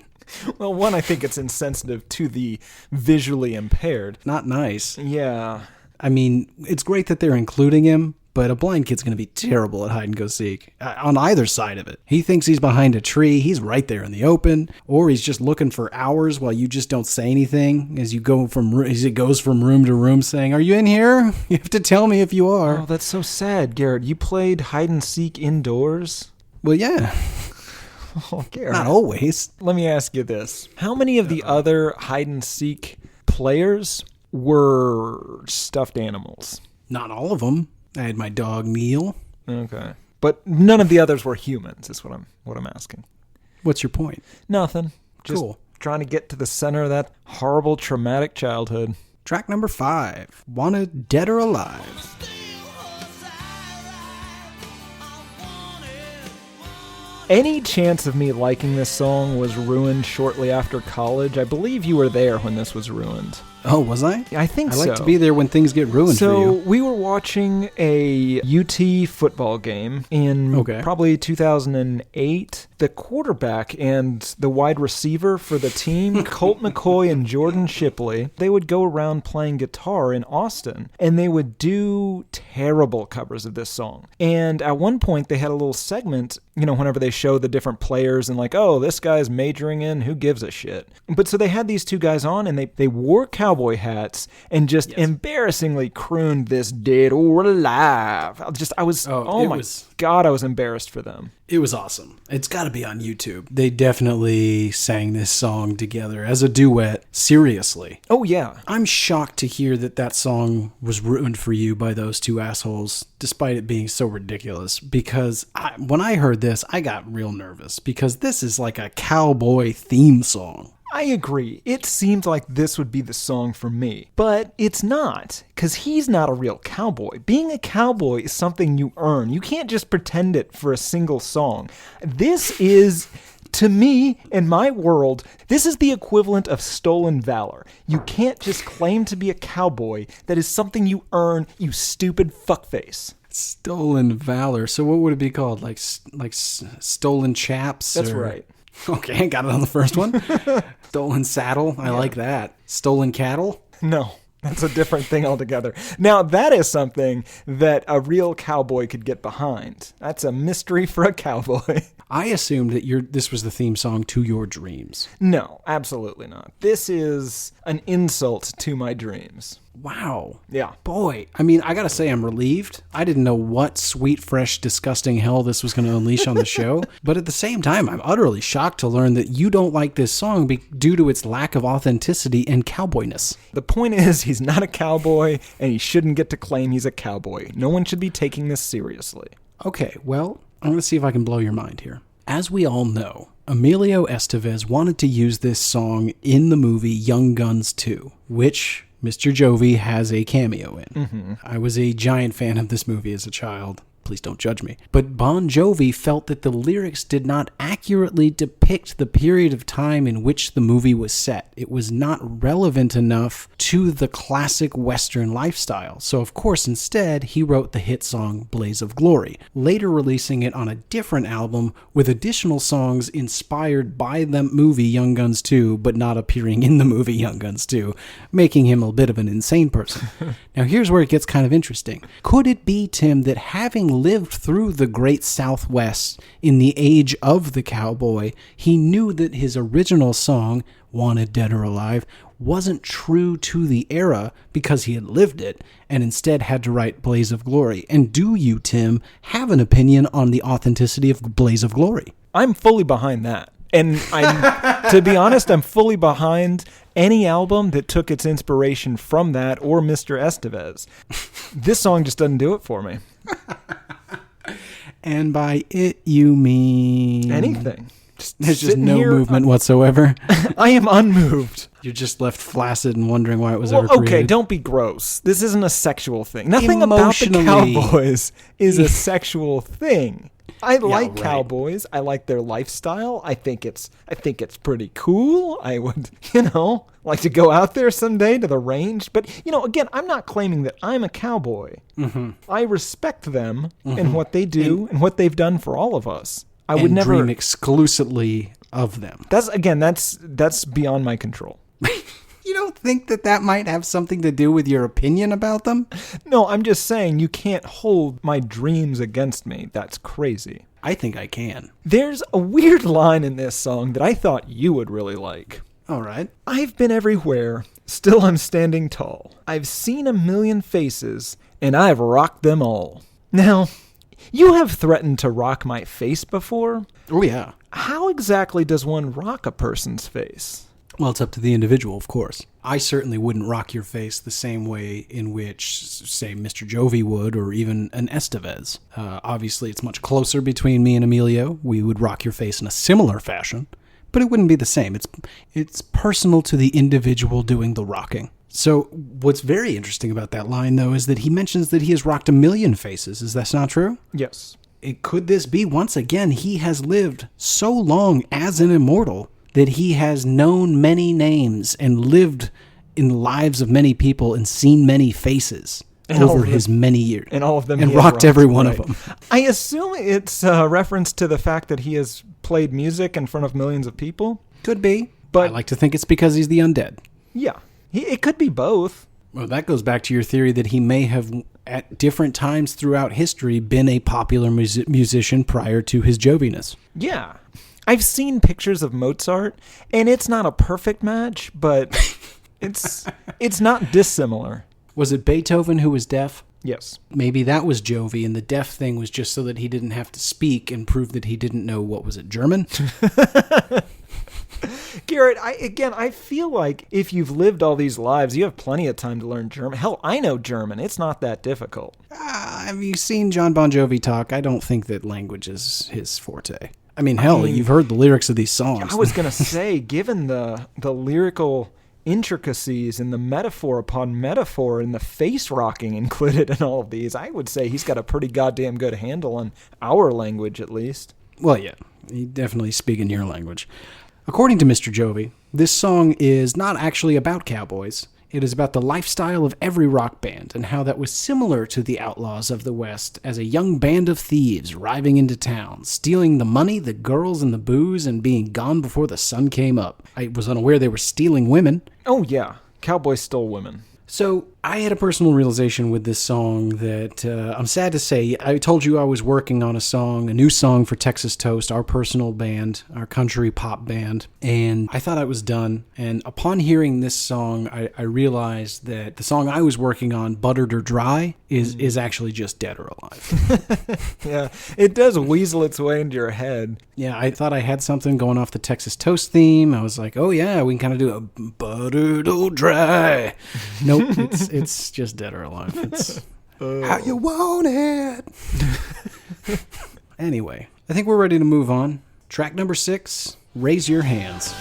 Well, one, I think it's insensitive to the visually impaired. Not nice. Yeah. I mean, it's great that they're including him, but a blind kid's going to be terrible at hide and go seek on either side of it. He thinks he's behind a tree. He's right there in the open, or he's just looking for hours while you just don't say anything as it goes from room to room saying, "Are you in here? You have to tell me if you are." Oh, that's so sad, Garrett. You played hide and seek indoors? Well, yeah. Oh, Garrett. Not always. Let me ask you this. How many of the other hide and seek players were stuffed animals? Not all of them. I had my dog Neil. Okay. But none of the others were humans, is what I'm asking. What's your point? Nothing. Just cool. Trying to get to the center of that horrible, traumatic childhood. Track number 5. Wanted Dead or Alive. Any chance of me liking this song was ruined shortly after college. I believe you were there when this was ruined. Oh, was I? I think so. I like to be there when things get ruined for you. So we were watching a UT football game in probably 2008. The quarterback and the wide receiver for the team, Colt McCoy and Jordan Shipley, they would go around playing guitar in Austin, and they would do terrible covers of this song. And at one point, they had a little segment, whenever they show the different players and like, oh, this guy's majoring in, who gives a shit? But so they had these two guys on, and they wore cowboy hats and just embarrassingly crooned this "Dead or Alive." I was embarrassed for them. It was awesome. It's got to be on YouTube. They definitely sang this song together as a duet, seriously. Oh, yeah. I'm shocked to hear that song was ruined for you by those two assholes, despite it being so ridiculous, because when I heard this, I got real nervous, because this is like a cowboy theme song. I agree. It seemed like this would be the song for me, but it's not, because he's not a real cowboy. Being a cowboy is something you earn. You can't just pretend it for a single song. This is, to me, in my world, this is the equivalent of stolen valor. You can't just claim to be a cowboy. That is something you earn, you stupid fuckface. Stolen valor. So what would it be called? Like stolen chaps? That's right. Okay, got it on the first one. Stolen saddle. I like that. Stolen cattle? No, that's a different thing altogether. Now, that is something that a real cowboy could get behind. That's a mystery for a cowboy. I assumed that this was the theme song to your dreams. No, absolutely not. This is an insult to my dreams. Wow. Yeah. Boy, I mean, I gotta say I'm relieved. I didn't know what sweet, fresh, disgusting hell this was going to unleash on the show. But at the same time, I'm utterly shocked to learn that you don't like this song due to its lack of authenticity and cowboyness. The point is, he's not a cowboy, and he shouldn't get to claim he's a cowboy. No one should be taking this seriously. Okay, well, I'm going to see if I can blow your mind here. As we all know, Emilio Estevez wanted to use this song in the movie Young Guns 2, which Mr. Jovi has a cameo in. Mm-hmm. I was a giant fan of this movie as a child. Please don't judge me. But Bon Jovi felt that the lyrics did not accurately depict the period of time in which the movie was set. It was not relevant enough to the classic Western lifestyle. So, of course, instead, he wrote the hit song Blaze of Glory, later releasing it on a different album with additional songs inspired by the movie Young Guns 2, but not appearing in the movie Young Guns 2, making him a bit of an insane person. Now, here's where it gets kind of interesting. Could it be, Tim, that having lived through the great Southwest in the age of the cowboy, he knew that his original song, Wanted Dead or Alive, wasn't true to the era because he had lived it and instead had to write Blaze of Glory? And do you, Tim, have an opinion on the authenticity of Blaze of Glory? I'm fully behind that. And to be honest, I'm fully behind any album that took its inspiration from that or Mr. Estevez. This song just doesn't do it for me. And by it, you mean... anything. There's just no movement whatsoever. I am unmoved. You're just left flaccid and wondering why it was ever created. Okay, don't be gross. This isn't a sexual thing. Nothing about the Cowboys is a sexual thing. I like cowboys. I like their lifestyle. I think it's pretty cool. I would, like to go out there someday to the range. But, again, I'm not claiming that I'm a cowboy. Mm-hmm. I respect them and what they do and what they've done for all of us. I would never dream exclusively of them. That's beyond my control. You don't think that might have something to do with your opinion about them? No, I'm just saying you can't hold my dreams against me. That's crazy. I think I can. There's a weird line in this song that I thought you would really like. All right. I've been everywhere, still I'm standing tall. I've seen a million faces, and I've rocked them all. Now, you have threatened to rock my face before. Oh, yeah. How exactly does one rock a person's face? Well, it's up to the individual, of course. I certainly wouldn't rock your face the same way in which, say, Mr. Jovi would, or even an Estevez. Obviously, it's much closer between me and Emilio. We would rock your face in a similar fashion, but it wouldn't be the same. It's personal to the individual doing the rocking. So what's very interesting about that line, though, is that he mentions that he has rocked a million faces. Is that not true? Yes. could this be, once again, he has lived so long as an immortal that he has known many names and lived in the lives of many people and seen many faces over his many years. And all of them. And rocked every one of them. I assume it's a reference to the fact that he has played music in front of millions of people. Could be. But I like to think it's because he's the undead. Yeah. It could be both. Well, that goes back to your theory that he may have, at different times throughout history, been a popular musician prior to his joviness. Yeah. I've seen pictures of Mozart, and it's not a perfect match, but it's not dissimilar. Was it Beethoven who was deaf? Yes. Maybe that was Jovi, and the deaf thing was just so that he didn't have to speak and prove that he didn't know, what was it, German? Garrett, I feel like if you've lived all these lives, you have plenty of time to learn German. Hell, I know German. It's not that difficult. Have you seen John Bon Jovi talk? I don't think that language is his forte. I mean, you've heard the lyrics of these songs. I was going to say, given the lyrical intricacies and the metaphor upon metaphor and the face rocking included in all of these, I would say he's got a pretty goddamn good handle on our language, at least. Well, yeah, he definitely speaks in your language. According to Mr. Jovi, this song is not actually about cowboys. It is about the lifestyle of every rock band and how that was similar to the Outlaws of the West as a young band of thieves arriving into town, stealing the money, the girls, and the booze, and being gone before the sun came up. I was unaware they were stealing women. Oh, yeah. Cowboys stole women. So I had a personal realization with this song that I'm sad to say. I told you I was working on a new song for Texas Toast, our personal band, our country pop band, and I thought I was done. And upon hearing this song, I realized that the song I was working on, Buttered or Dry, is actually just Dead or Alive. Yeah, it does weasel its way into your head. Yeah, I thought I had something going off the Texas Toast theme. I was like, oh yeah, we can kind of do a Buttered or Dry. Nope, it's just Dead or Alive. It's how you want it. Anyway, I think we're ready to move on. Track number 6, Raise Your Hands.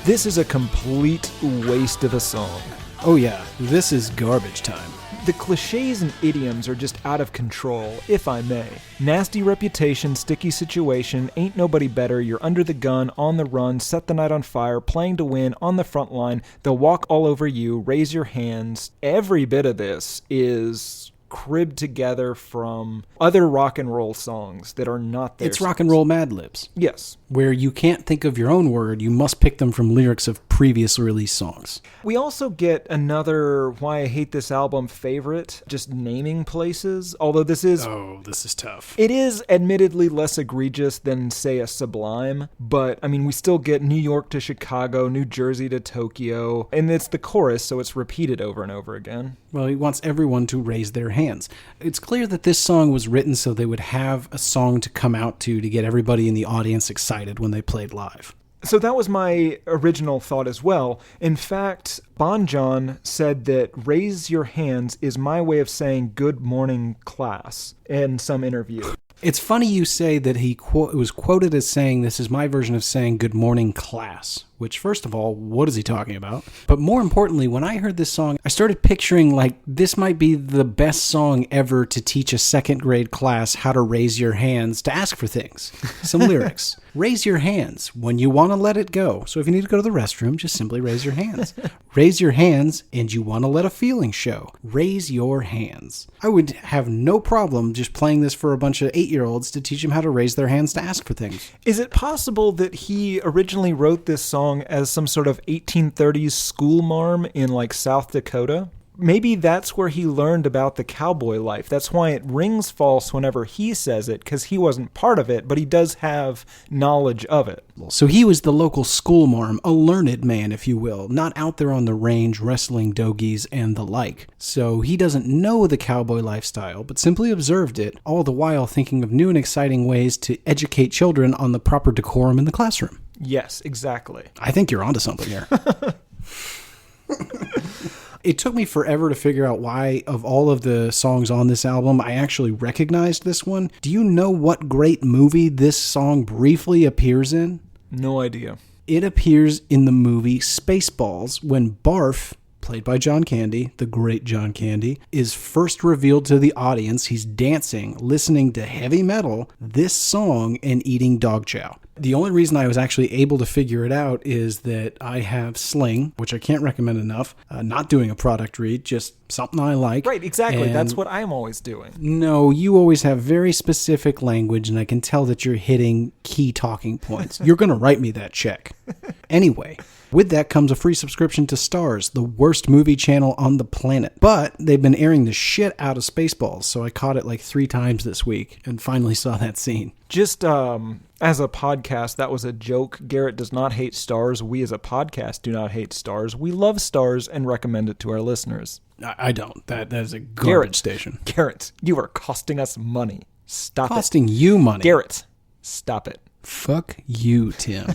This is a complete waste of a song. Oh yeah, this is garbage time. The cliches and idioms are just out of control, if I may. Nasty reputation, sticky situation, ain't nobody better, you're under the gun, on the run, set the night on fire, playing to win, on the front line, they'll walk all over you, raise your hands. Every bit of this is cribbed together from other rock and roll songs that are not their It's rock and roll Mad Libs. Yes. Where you can't think of your own word, you must pick them from lyrics of previously released songs. We also get another Why I Hate This Album favorite, just naming places, although this is tough. It is admittedly less egregious than, say, a Sublime, but, I mean, we still get New York to Chicago, New Jersey to Tokyo, and it's the chorus, so it's repeated over and over again. Well, he wants everyone to raise their hands. It's clear that this song was written so they would have a song to come out to get everybody in the audience excited when they played live. So that was my original thought as well. In fact, Bon John said that raise your hands is my way of saying good morning class in some interview. It's funny you say that he was quoted as saying, this is my version of saying good morning class, which first of all, what is he talking about? But more importantly, when I heard this song, I started picturing like this might be the best song ever to teach a second grade class how to raise your hands to ask for things. Some lyrics. Raise your hands when you want to let it go. So if you need to go to the restroom, just simply raise your hands. Raise your hands and you want to let a feeling show. Raise your hands. I would have no problem just playing this for a bunch of 8-year-olds to teach them how to raise their hands to ask for things. Is it possible that he originally wrote this song as some sort of 1830s school marm in like South Dakota? Maybe that's where he learned about the cowboy life. That's why it rings false whenever he says it, because he wasn't part of it, but he does have knowledge of it. So he was the local school marm, a learned man, if you will, not out there on the range wrestling dogies and the like. So he doesn't know the cowboy lifestyle, but simply observed it, all the while thinking of new and exciting ways to educate children on the proper decorum in the classroom. Yes, exactly. I think you're onto something here. It took me forever to figure out why, of all of the songs on this album, I actually recognized this one. Do you know what great movie this song briefly appears in? No idea. It appears in the movie Spaceballs when Barf played by John Candy, the great John Candy, is first revealed to the audience. He's dancing, listening to heavy metal, this song, and eating dog chow. The only reason I was actually able to figure it out is that I have Sling, which I can't recommend enough. Not doing a product read, just something I like. Right, exactly. That's what I'm always doing. No, you always have very specific language, and I can tell that you're hitting key talking points. You're going to write me that check. Anyway, with that comes a free subscription to Starz, the worst movie channel on the planet. But they've been airing the shit out of Spaceballs, so I caught it like 3 times this week and finally saw that scene. Just as a podcast, that was a joke. Garrett does not hate Starz. We as a podcast do not hate Starz. We love Starz and recommend it to our listeners. I don't. That is a garbage station. Garrett, you are costing us money. Stop Costing you money. Garrett, stop it. Fuck you, Tim.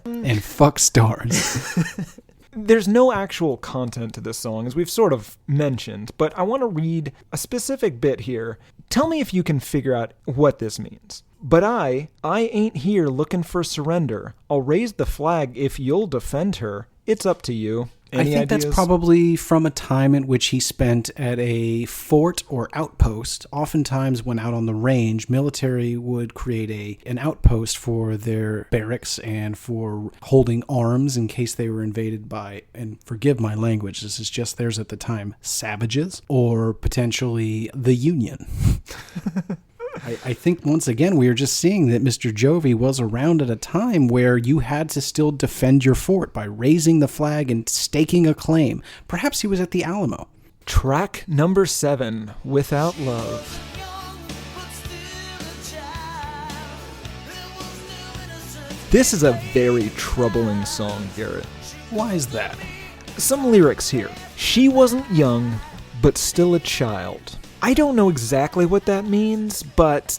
And fuck Starz. There's no actual content to this song, as we've sort of mentioned, but I want to read a specific bit here. Tell me if you can figure out what this means. But I ain't here looking for surrender. I'll raise the flag if you'll defend her. It's up to you. Any I think ideas? that's probably from a time in which he spent at a fort or outpost. Oftentimes when out on the range, military would create an outpost for their barracks and for holding arms in case they were invaded by, and forgive my language, this is just theirs at the time, savages, or potentially the Union. I think, once again, we are just seeing that Mr. Jovi was around at a time where you had to still defend your fort by raising the flag and staking a claim. Perhaps he was at the Alamo. Track number 7, Without Love. This is a very troubling song, Garrett. Why is that? Some lyrics here. She wasn't young, but still a child. I don't know exactly what that means, but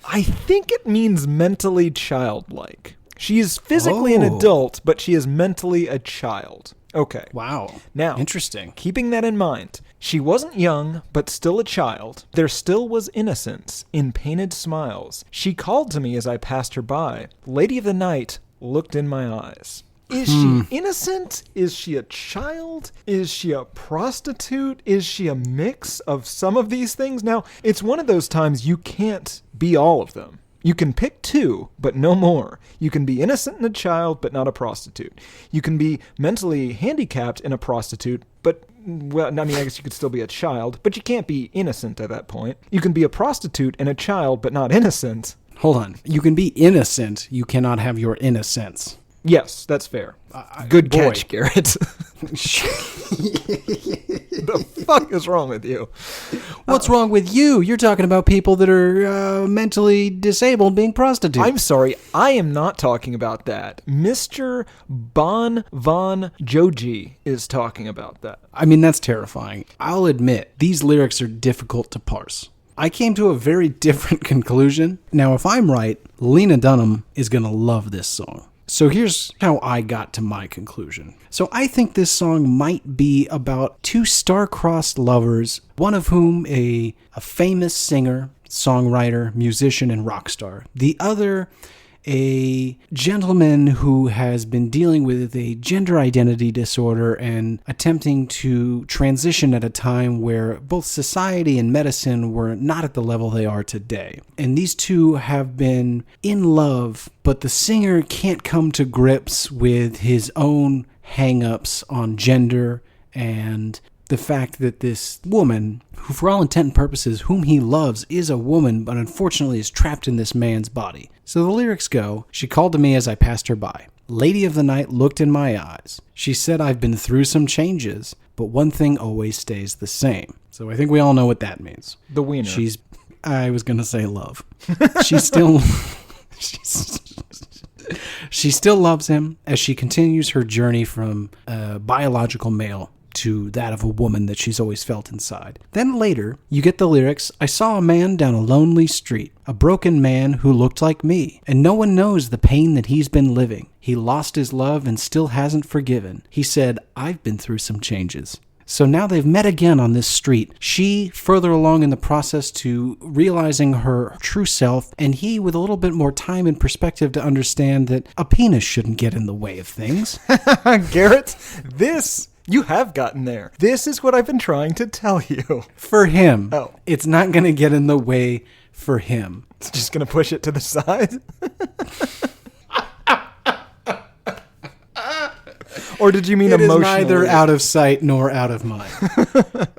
I think it means mentally childlike. She is physically an adult, but she is mentally a child. Okay. Wow. Now, interesting. Keeping that in mind, she wasn't young, but still a child. There still was innocence in painted smiles. She called to me as I passed her by. Lady of the night looked in my eyes. Is she innocent? Is she a child? Is she a prostitute? Is she a mix of some of these things? Now, it's one of those times you can't be all of them. You can pick 2, but no more. You can be innocent and a child, but not a prostitute. You can be mentally handicapped and a prostitute, but, well, I mean, I guess you could still be a child, but you can't be innocent at that point. You can be a prostitute and a child, but not innocent. Hold on. You can be innocent. You cannot have your innocence. Yes, that's fair. Good catch, Garrett. The fuck is wrong with you? What's wrong with you? You're talking about people that are mentally disabled being prostitutes. I'm sorry, I am not talking about that. Mr. Bon Jovi is talking about that. I mean, that's terrifying. I'll admit, these lyrics are difficult to parse. I came to a very different conclusion. Now, if I'm right, Lena Dunham is going to love this song. So here's how I got to my conclusion. So I think this song might be about 2 star-crossed lovers, one of whom a famous singer, songwriter, musician, and rock star. The other, a gentleman who has been dealing with a gender identity disorder and attempting to transition at a time where both society and medicine were not at the level they are today. And these 2 have been in love, but the singer can't come to grips with his own hang-ups on gender and the fact that this woman, who for all intent and purposes, whom he loves, is a woman, but unfortunately is trapped in this man's body. So the lyrics go, she called to me as I passed her by. Lady of the night looked in my eyes. She said, I've been through some changes, but one thing always stays the same. So I think we all know what that means. The wiener. I was going to say love. She still loves him as she continues her journey from a biological male to that of a woman that she's always felt inside. Then later, you get the lyrics, I saw a man down a lonely street, a broken man who looked like me, and no one knows the pain that he's been living. He lost his love and still hasn't forgiven. He said, I've been through some changes. So now they've met again on this street. She further along in the process to realizing her true self, and he with a little bit more time and perspective to understand that a penis shouldn't get in the way of things. Garrett, this You have gotten there. This is what I've been trying to tell you. For him. Oh. It's not going to get in the way for him. It's just going to push it to the side? Or did you mean emotionally? It is neither out of sight nor out of mind.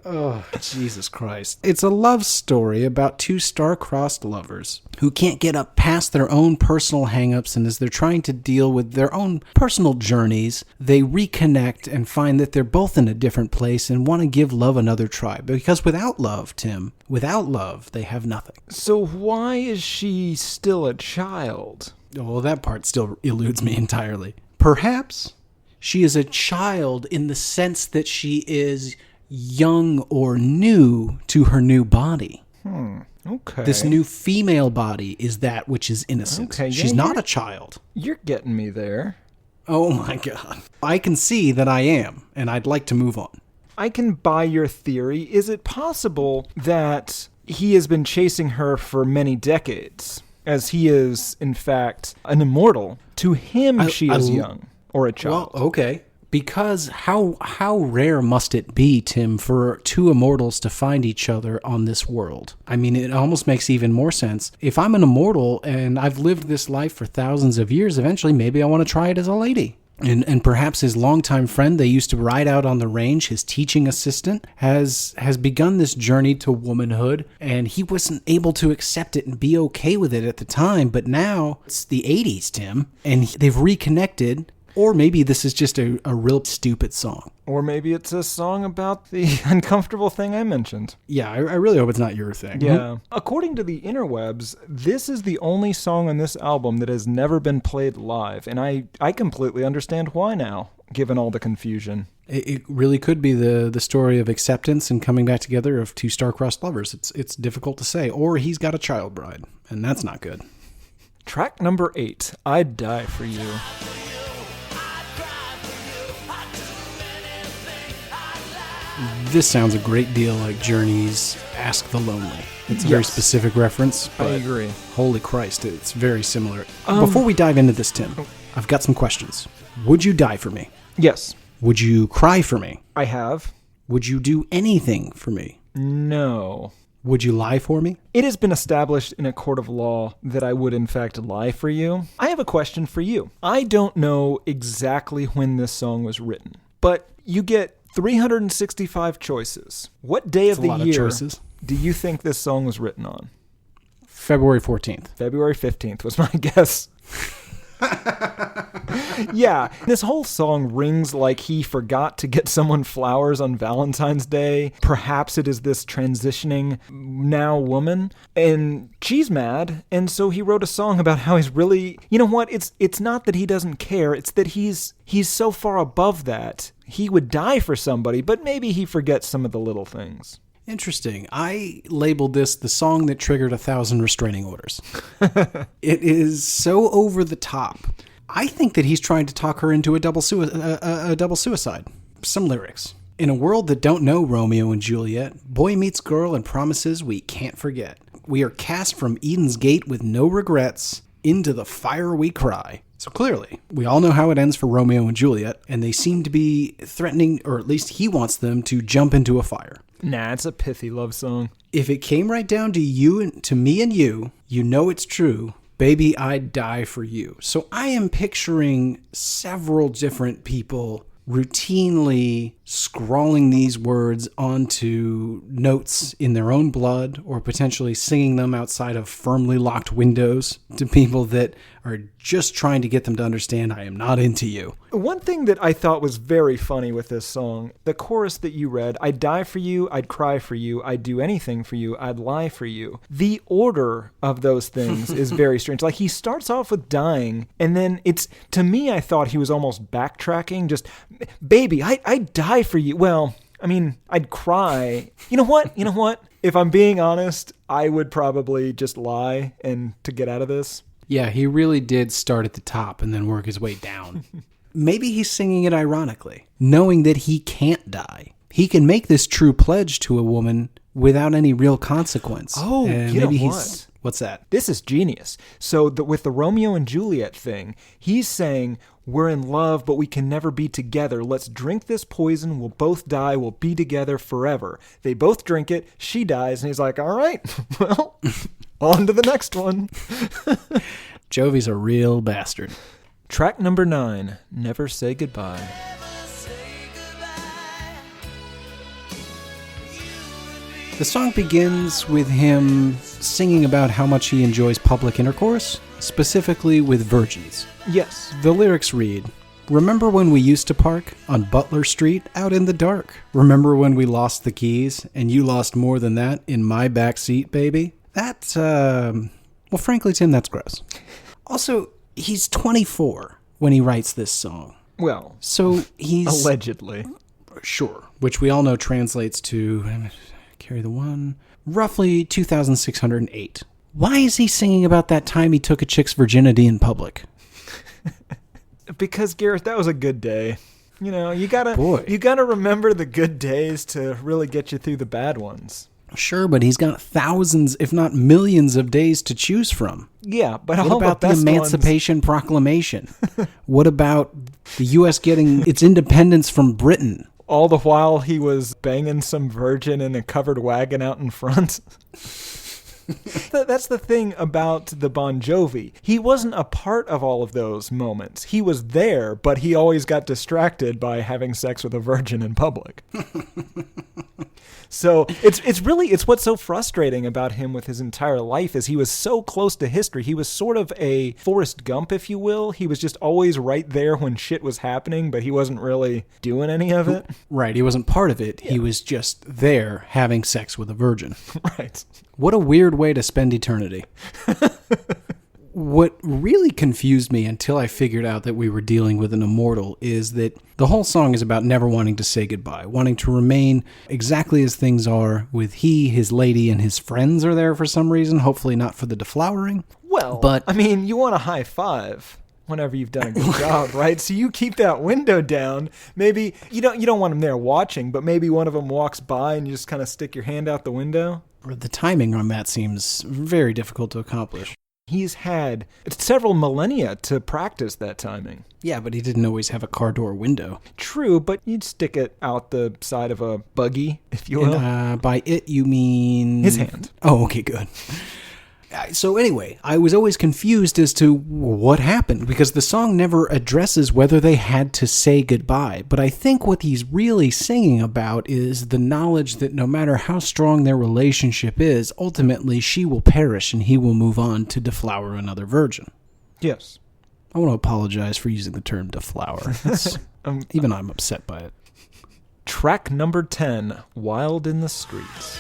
Oh, Jesus Christ. It's a love story about two star-crossed lovers who can't get up past their own personal hang-ups, and as they're trying to deal with their own personal journeys, they reconnect and find that they're both in a different place and want to give love another try. Because without love, Tim, without love, they have nothing. So why is she still a child? Oh, that part still eludes me entirely. Perhaps she is a child in the sense that she is young or new to her new body. Okay. This new female body is that which is innocent. Okay, She's not a child. You're getting me there. Oh my God. I can see that I am, and I'd like to move on. I can buy your theory. Is it possible that he has been chasing her for many decades, as he is, in fact, an immortal? To him, she is young. Or a child. Well, okay. Because how rare must it be, Tim, for two immortals to find each other on this world? I mean, it almost makes even more sense. If I'm an immortal and I've lived this life for thousands of years, eventually maybe I want to try it as a lady. And perhaps his longtime friend they used to ride out on the range, his teaching assistant, has begun this journey to womanhood, and he wasn't able to accept it and be okay with it at the time. But now it's the 80s, Tim, and they've reconnected. Or maybe this is just a real stupid song. Or maybe it's a song about the uncomfortable thing I mentioned. Yeah, I really hope it's not your thing. Yeah. According to the interwebs, this is the only song on this album that has never been played live. And I completely understand why now, given all the confusion. It really could be the story of acceptance and coming back together of two star-crossed lovers. It's difficult to say. Or he's got a child bride, and that's not good. Track number 8, I'd Die For You. This sounds a great deal like Journey's Ask the Lonely. It's a very specific reference, but I agree. Holy Christ, it's very similar. Before we dive into this, Tim, I've got some questions. Would you die for me? Yes. Would you cry for me? I have. Would you do anything for me? No. Would you lie for me? It has been established in a court of law that I would in fact lie for you. I have a question for you. I don't know exactly when this song was written, but you get 365 choices. What day of the year do you think this song was written on? February 14th. February 15th was my guess. Yeah, this whole song rings like he forgot to get someone flowers on Valentine's Day. Perhaps it is this transitioning now woman, and she's mad, and so he wrote a song about how he's really, you know what, it's not that he doesn't care, it's that he's so far above that. He would die for somebody, but maybe he forgets some of the little things. Interesting. I labeled this the song that triggered 1,000 restraining orders. It is so over the top. I think that he's trying to talk her into a double suicide. Some lyrics. In a world that don't know Romeo and Juliet, boy meets girl and promises we can't forget. We are cast from Eden's gate with no regrets. Into the fire we cry. So clearly, we all know how it ends for Romeo and Juliet, and they seem to be threatening, or at least he wants them to jump into a fire. Nah, it's a pithy love song. If it came right down to you and to me and you know it's true. Baby, I'd die for you. So I am picturing several different people routinely scrawling these words onto notes in their own blood, or potentially singing them outside of firmly locked windows to people that are just trying to get them to understand I am not into you. One thing that I thought was very funny with this song, the chorus that you read, I'd die for you, I'd cry for you, I'd do anything for you, I'd lie for you. The order of those things is very strange. Like, he starts off with dying, and then to me, I thought he was almost backtracking, just, baby, I'd die for you. Well, I mean, I'd cry. You know what? If I'm being honest, I would probably just lie and to get out of this. Yeah, he really did start at the top and then work his way down. Maybe he's singing it ironically, knowing that he can't die. He can make this true pledge to a woman without any real consequence. Oh, and you maybe know he's What's that? This is genius. So with the Romeo and Juliet thing, he's saying, we're in love, but we can never be together. Let's drink this poison. We'll both die. We'll be together forever. They both drink it. She dies. And he's like, all right, well, on to the next one. Jovi's a real bastard. Track number 9, Never Say Goodbye. The song begins with him singing about how much he enjoys public intercourse, specifically with virgins. Yes. The lyrics read, "Remember when we used to park on Butler Street out in the dark? Remember when we lost the keys and you lost more than that in my back seat, baby?" That's, well, frankly, Tim, that's gross. Also, he's 24 when he writes this song. Well, so he's... allegedly. Sure. Which we all know translates to... carry the one... roughly 2,608. Why is he singing about that time he took a chick's virginity in public? Because, Garrett, that was a good day. You know, you gotta remember the good days to really get you through the bad ones. Sure, but he's got thousands, if not millions, of days to choose from. Yeah, but what about the Emancipation Proclamation? What about the U.S. getting its independence from Britain? All the while he was banging some virgin in a covered wagon out in front. That's the thing about the Bon Jovi. He wasn't a part of all of those moments. He was there, but he always got distracted by having sex with a virgin in public. So it's what's so frustrating about him with his entire life is he was so close to history. He was sort of a Forrest Gump, if you will. He was just always right there when shit was happening, but he wasn't really doing any of it. Right, he wasn't part of it. Yeah. He was just there having sex with a virgin. Right. What a weird way to spend eternity. What really confused me until I figured out that we were dealing with an immortal is that the whole song is about never wanting to say goodbye, wanting to remain exactly as things are with he, his lady, and his friends are there for some reason, hopefully not for the deflowering. Well, but I mean, you want a high five whenever you've done a good job, right? So you keep that window down. Maybe you don't want them there watching, but maybe one of them walks by and you just kind of stick your hand out the window. The timing on that seems very difficult to accomplish. He's had several millennia to practice that timing. Yeah, but he didn't always have a car door window. True, but you'd stick it out the side of a buggy, if you will. And, by it, you mean... his hand. Oh, okay, good. So anyway, I was always confused as to what happened, because the song never addresses whether they had to say goodbye. But I think what he's really singing about is the knowledge that no matter how strong their relationship is, ultimately she will perish and he will move on to deflower another virgin. Yes. I want to apologize for using the term deflower. Even I'm upset by it. Track number 10, Wild in the Streets.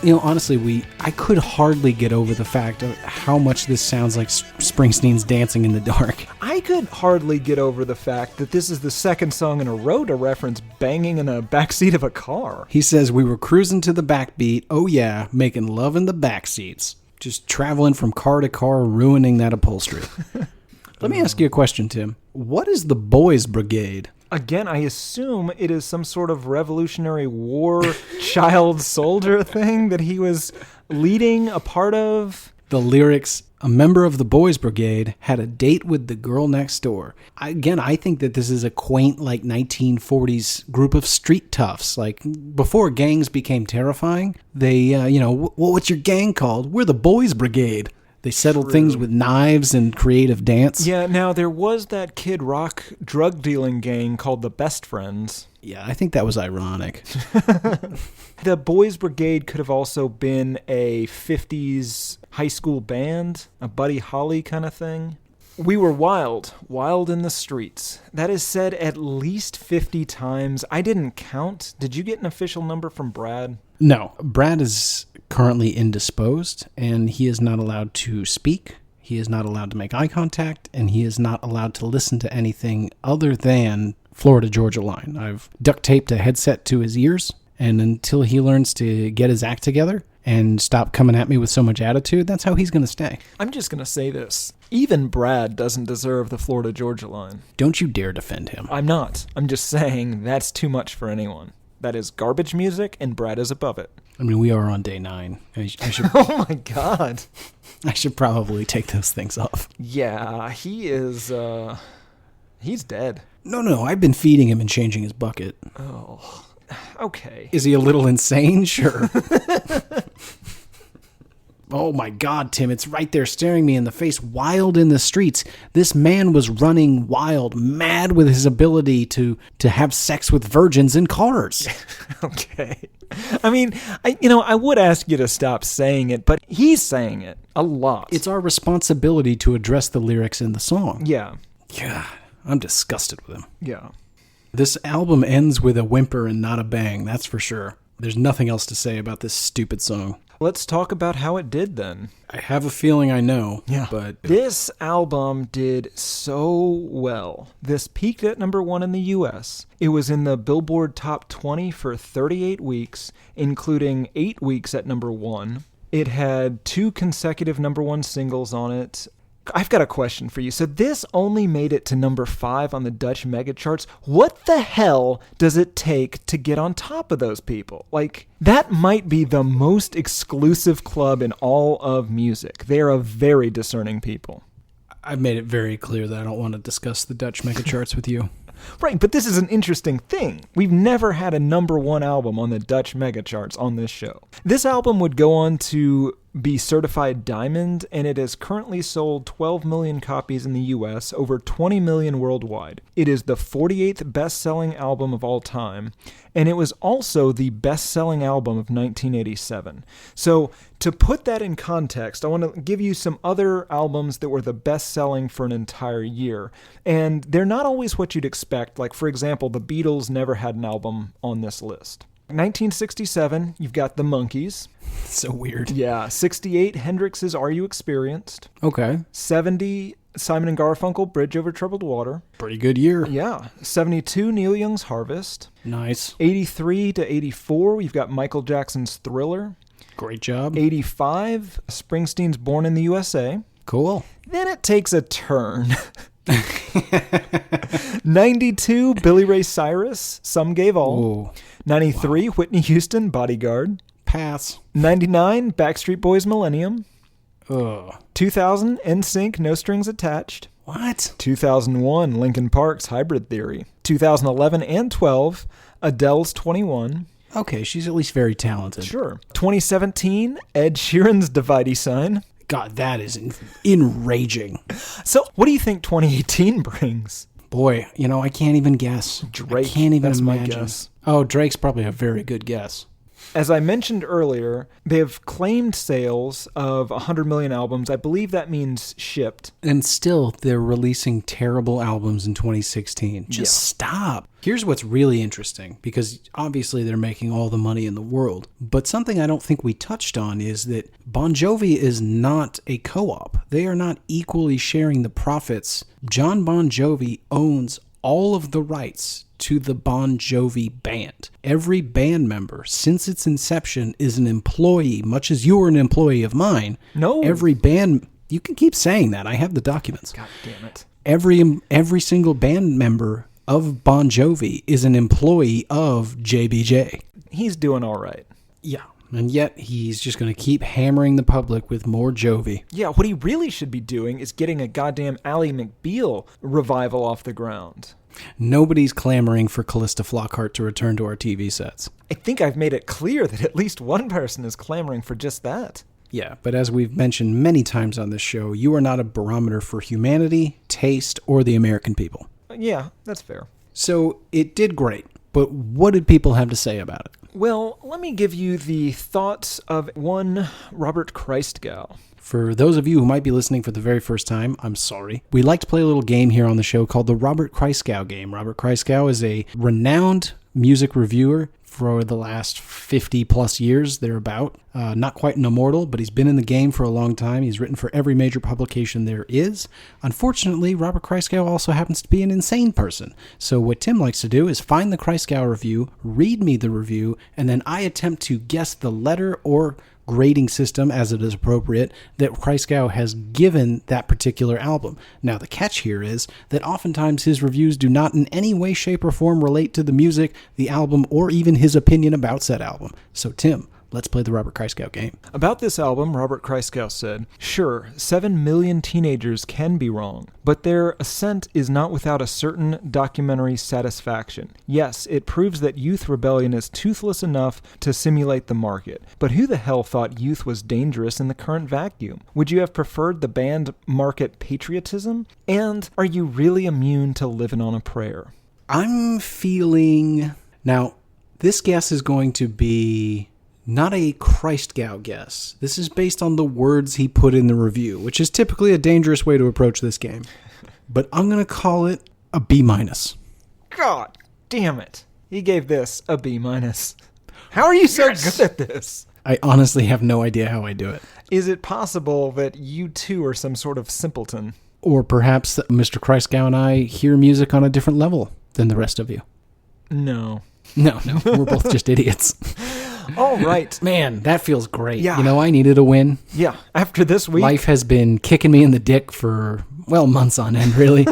You know, honestly, I could hardly get over the fact of how much this sounds like Springsteen's Dancing in the Dark. I could hardly get over the fact that this is the second song in a row to reference banging in a backseat of a car. He says, we were cruising to the backbeat, oh yeah, making love in the backseats. Just traveling from car to car, ruining that upholstery. Let me ask you a question, Tim. What is the Boys Brigade? Again, I assume it is some sort of Revolutionary War child soldier thing that he was leading a part of. The lyrics, a member of the Boys Brigade had a date with the girl next door. I think that this is a quaint, like, 1940s group of street toughs. Like, before gangs became terrifying, they, what's your gang called? We're the Boys Brigade. They settled things with knives and creative dance. Yeah, now there was that Kid Rock drug dealing gang called the Best Friends. Yeah, I think that was ironic. The Boys Brigade could have also been a 50s high school band, a Buddy Holly kind of thing. We were wild in the streets. That is said at least 50 times. I didn't count. Did you get an official number from Brad? No. Brad is currently indisposed, and he is not allowed to speak. He is not allowed to make eye contact, and he is not allowed to listen to anything other than Florida-Georgia Line. I've duct taped a headset to his ears, and until he learns to get his act together and stop coming at me with so much attitude, that's how he's going to stay. I'm just going to say this. Even Brad doesn't deserve the Florida-Georgia Line. Don't you dare defend him. I'm not. I'm just saying that's too much for anyone. That is garbage music, and Brad is above it. I mean, we are on day 9. I should. Oh my God. I should probably take those things off. Yeah, he is. He's dead. No, I've been feeding him and changing his bucket. Oh, okay. Is he a little insane? Sure. Oh my God, Tim, it's right there staring me in the face, wild in the streets. This man was running wild, mad with his ability to have sex with virgins in cars. Okay. I mean, I would ask you to stop saying it, but he's saying it a lot. It's our responsibility to address the lyrics in the song. Yeah. God, I'm disgusted with him. Yeah. This album ends with a whimper and not a bang, that's for sure. There's nothing else to say about this stupid song. Let's talk about how it did then. I have a feeling I know. Yeah. But this album did so well. This peaked at number 1 in the US. It was in the Billboard Top 20 for 38 weeks, including 8 weeks at number 1. It had 2 consecutive number 1 singles on it. I've got a question for you. So this only made it to number 5 on the Dutch mega charts. What the hell does it take to get on top of those people? Like, that might be the most exclusive club in all of music. They are a very discerning people. I've made it very clear that I don't want to discuss the Dutch mega charts with you. Right, but this is an interesting thing. We've never had a number 1 album on the Dutch mega charts on this show. This album would go on to be certified diamond, and it has currently sold 12 million copies in the US, over 20 million worldwide. It is the 48th best-selling album of all time, and it was also the best-selling album of 1987. So, to put that in context, I want to give you some other albums that were the best-selling for an entire year, and they're not always what you'd expect. Like, for example, the Beatles never had an album on this list. 1967, you've got the Monkees. So weird. Yeah. 68, Hendrix's Are You Experienced? Okay. 70, Simon & Garfunkel, Bridge Over Troubled Water. Pretty good year. Yeah. 72, Neil Young's Harvest. Nice. 83 to 84, we've got Michael Jackson's Thriller. Great job. 85, Springsteen's Born in the USA. Cool. Then it takes a turn. 92, Billy Ray Cyrus, Some Gave All. Ooh. 93, wow. Whitney Houston, Bodyguard. Pass. 99, Backstreet Boys, Millennium. Ugh. 2000, NSYNC, No Strings Attached. What? 2001, Linkin Park's Hybrid Theory. 2011 and 12, Adele's 21. Okay, she's at least very talented. Sure. 2017, Ed Sheeran's Dividey Sign. God, that is enraging. So, what do you think 2018 brings? Boy, I can't even guess. Drake. I can't even that's imagine. My guess. Oh, Drake's probably a very good guess. As I mentioned earlier, they have claimed sales of 100 million albums. I believe that means shipped. And still, they're releasing terrible albums in 2016. Just stop. Here's what's really interesting, because obviously they're making all the money in the world. But something I don't think we touched on is that Bon Jovi is not a co-op. They are not equally sharing the profits. John Bon Jovi owns all of the rights to the Bon Jovi band. Every band member, since its inception, is an employee, much as you were an employee of mine. No. Every band, you can keep saying that. I have the documents. God damn it. Every single band member of Bon Jovi is an employee of JBJ. He's doing all right. Yeah. And yet he's just going to keep hammering the public with more Jovi. Yeah, what he really should be doing is getting a goddamn Ally McBeal revival off the ground. Nobody's clamoring for Callista Flockhart to return to our TV sets. I think I've made it clear that at least one person is clamoring for just that. Yeah, but as we've mentioned many times on this show, you are not a barometer for humanity, taste, or the American people. Yeah, that's fair. So it did great, but what did people have to say about it? Well, let me give you the thoughts of one Robert Christgau. For those of you who might be listening for the very first time, I'm sorry. We like to play a little game here on the show called the Robert Christgau game. Robert Christgau is a renowned music reviewer for the last 50 plus years, thereabout. Not quite an immortal, but he's been in the game for a long time. He's written for every major publication there is. Unfortunately, Robert Christgau also happens to be an insane person. So what Tim likes to do is find the Christgau review, read me the review, and then I attempt to guess the letter or grading system, as it is appropriate, that Kreisgau has given that particular album. Now, the catch here is that oftentimes his reviews do not in any way, shape, or form relate to the music, the album, or even his opinion about said album. So, Tim, let's play the Robert Kreisgau game. About this album, Robert Kreisgau said, "Sure, 7 million teenagers can be wrong, but their assent is not without a certain documentary satisfaction. Yes, it proves that youth rebellion is toothless enough to simulate the market. But who the hell thought youth was dangerous in the current vacuum? Would you have preferred the band market patriotism? And are you really immune to living on a prayer?" I'm feeling... Now, this guess is going to be... not a Kreisgau guess. This is based on the words he put in the review, which is typically a dangerous way to approach this game. But I'm going to call it a B-. God damn it. He gave this a B-. How are you so good at this? I honestly have no idea how I do it. Is it possible that you too are some sort of simpleton? Or perhaps Mr. Kreisgau and I hear music on a different level than the rest of you. No. No, we're both just idiots. All right. Man, that feels great. Yeah. You know, I needed a win. Yeah. After this week. Life has been kicking me in the dick for, well, months on end, really.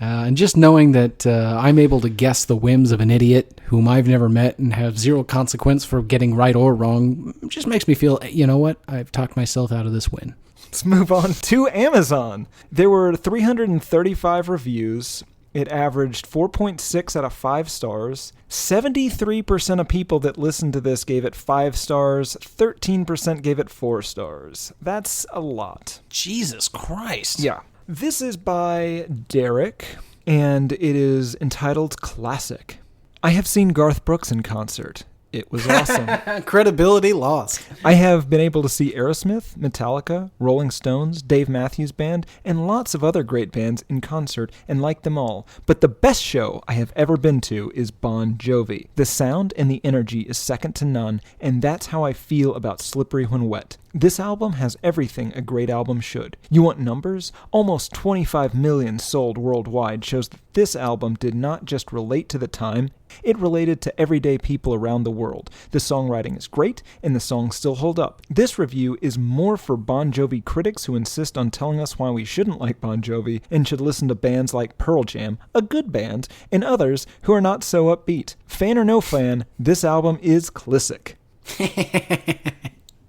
And just knowing that I'm able to guess the whims of an idiot whom I've never met and have zero consequence for getting right or wrong just makes me feel, you know what? I've talked myself out of this win. Let's move on to Amazon. There were 335 reviews. It averaged 4.6 out of 5 stars. 73% of people that listened to this gave it 5 stars. 13% gave it 4 stars. That's a lot. Jesus Christ. Yeah. This is by Derek, and it is entitled Classic. I have seen Garth Brooks in concert. It was awesome. Credibility lost. I have been able to see Aerosmith, Metallica, Rolling Stones, Dave Matthews Band, and lots of other great bands in concert and like them all. But the best show I have ever been to is Bon Jovi. The sound and the energy is second to none, and that's how I feel about Slippery When Wet. This album has everything a great album should. You want numbers? Almost 25 million sold worldwide shows that this album did not just relate to the time, it related to everyday people around the world. The songwriting is great, and the songs still hold up. This review is more for Bon Jovi critics who insist on telling us why we shouldn't like Bon Jovi and should listen to bands like Pearl Jam, a good band, and others who are not so upbeat. Fan or no fan, this album is classic.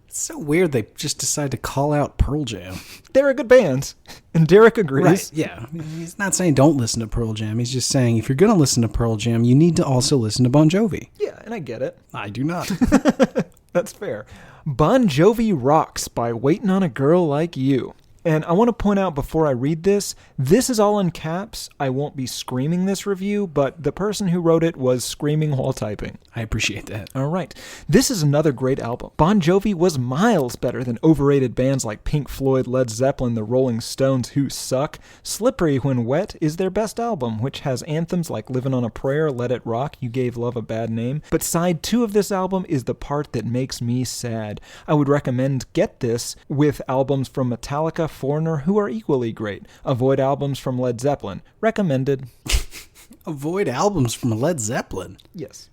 It's so weird they just decide to call out Pearl Jam. They're a good band, and Derek agrees. Right, yeah. He's not saying don't listen to Pearl Jam. He's just saying if you're going to listen to Pearl Jam, you need to also listen to Bon Jovi. Yeah, and I get it. I do not. That's fair. Bon Jovi Rocks by Waiting on a Girl Like You. And I want to point out before I read this is all in caps. I won't be screaming this review, but the person who wrote it was screaming while typing. I appreciate that. All right. This is another great album. Bon Jovi was miles better than overrated bands like Pink Floyd, Led Zeppelin, the Rolling Stones, who suck. Slippery When Wet is their best album, which has anthems like Livin' on a Prayer, Let It Rock, You Gave Love a Bad Name. But side 2 of this album is the part that makes me sad. I would recommend Get This with albums from Metallica, Foreigner, who are equally great. Avoid albums from Led Zeppelin. Recommended. Avoid albums from Led Zeppelin? Yes.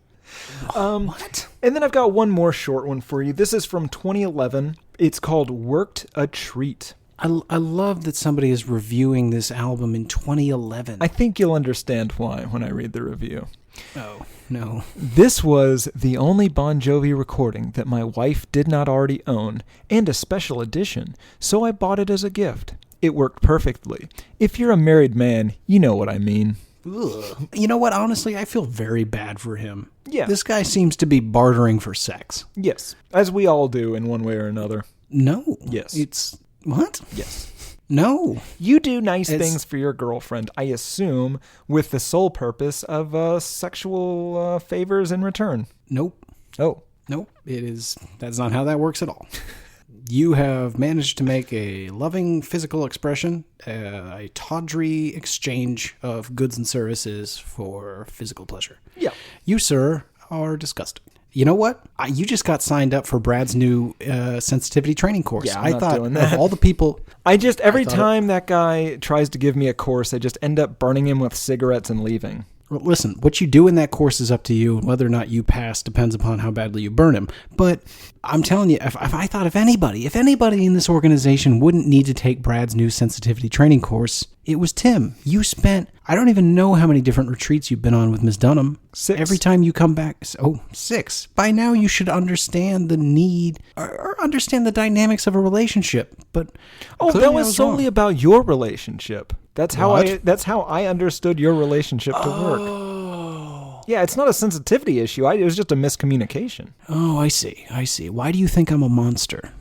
What? And then I've got one more short one for you. This is from 2011. It's called Worked a Treat. I love that somebody is reviewing this album in 2011. I think you'll understand why when I read the review. Oh, no. This was the only Bon Jovi recording that my wife did not already own, and a special edition, so I bought it as a gift. It worked perfectly. If you're a married man, you know what I mean. Ugh. You know what? Honestly, I feel very bad for him. Yeah. This guy seems to be bartering for sex. Yes, as we all do in one way or another. No. Yes. It's... What? Yes. No. You do nice things for your girlfriend, I assume, with the sole purpose of sexual favors in return. Nope. Oh. Nope. That's not how that works at all. You have managed to make a loving physical expression, a tawdry exchange of goods and services for physical pleasure. Yeah. You, sir, are disgusting. You know what? You just got signed up for Brad's new sensitivity training course. Yeah, I not thought doing that. Of all the people... Every time that guy tries to give me a course, I just end up burning him with cigarettes and leaving. Listen, what you do in that course is up to you, and whether or not you pass depends upon how badly you burn him. But I'm telling you, if anybody in this organization wouldn't need to take Brad's new sensitivity training course, it was Tim. You spent, I don't even know how many different retreats you've been on with Ms. Dunham. 6. Every time you come back, 6. By now you should understand the need, or understand the dynamics of a relationship. But that was solely about your relationship. That's how I understood your relationship to work. Yeah, it's not a sensitivity issue. It was just a miscommunication. Oh, I see. Why do you think I'm a monster?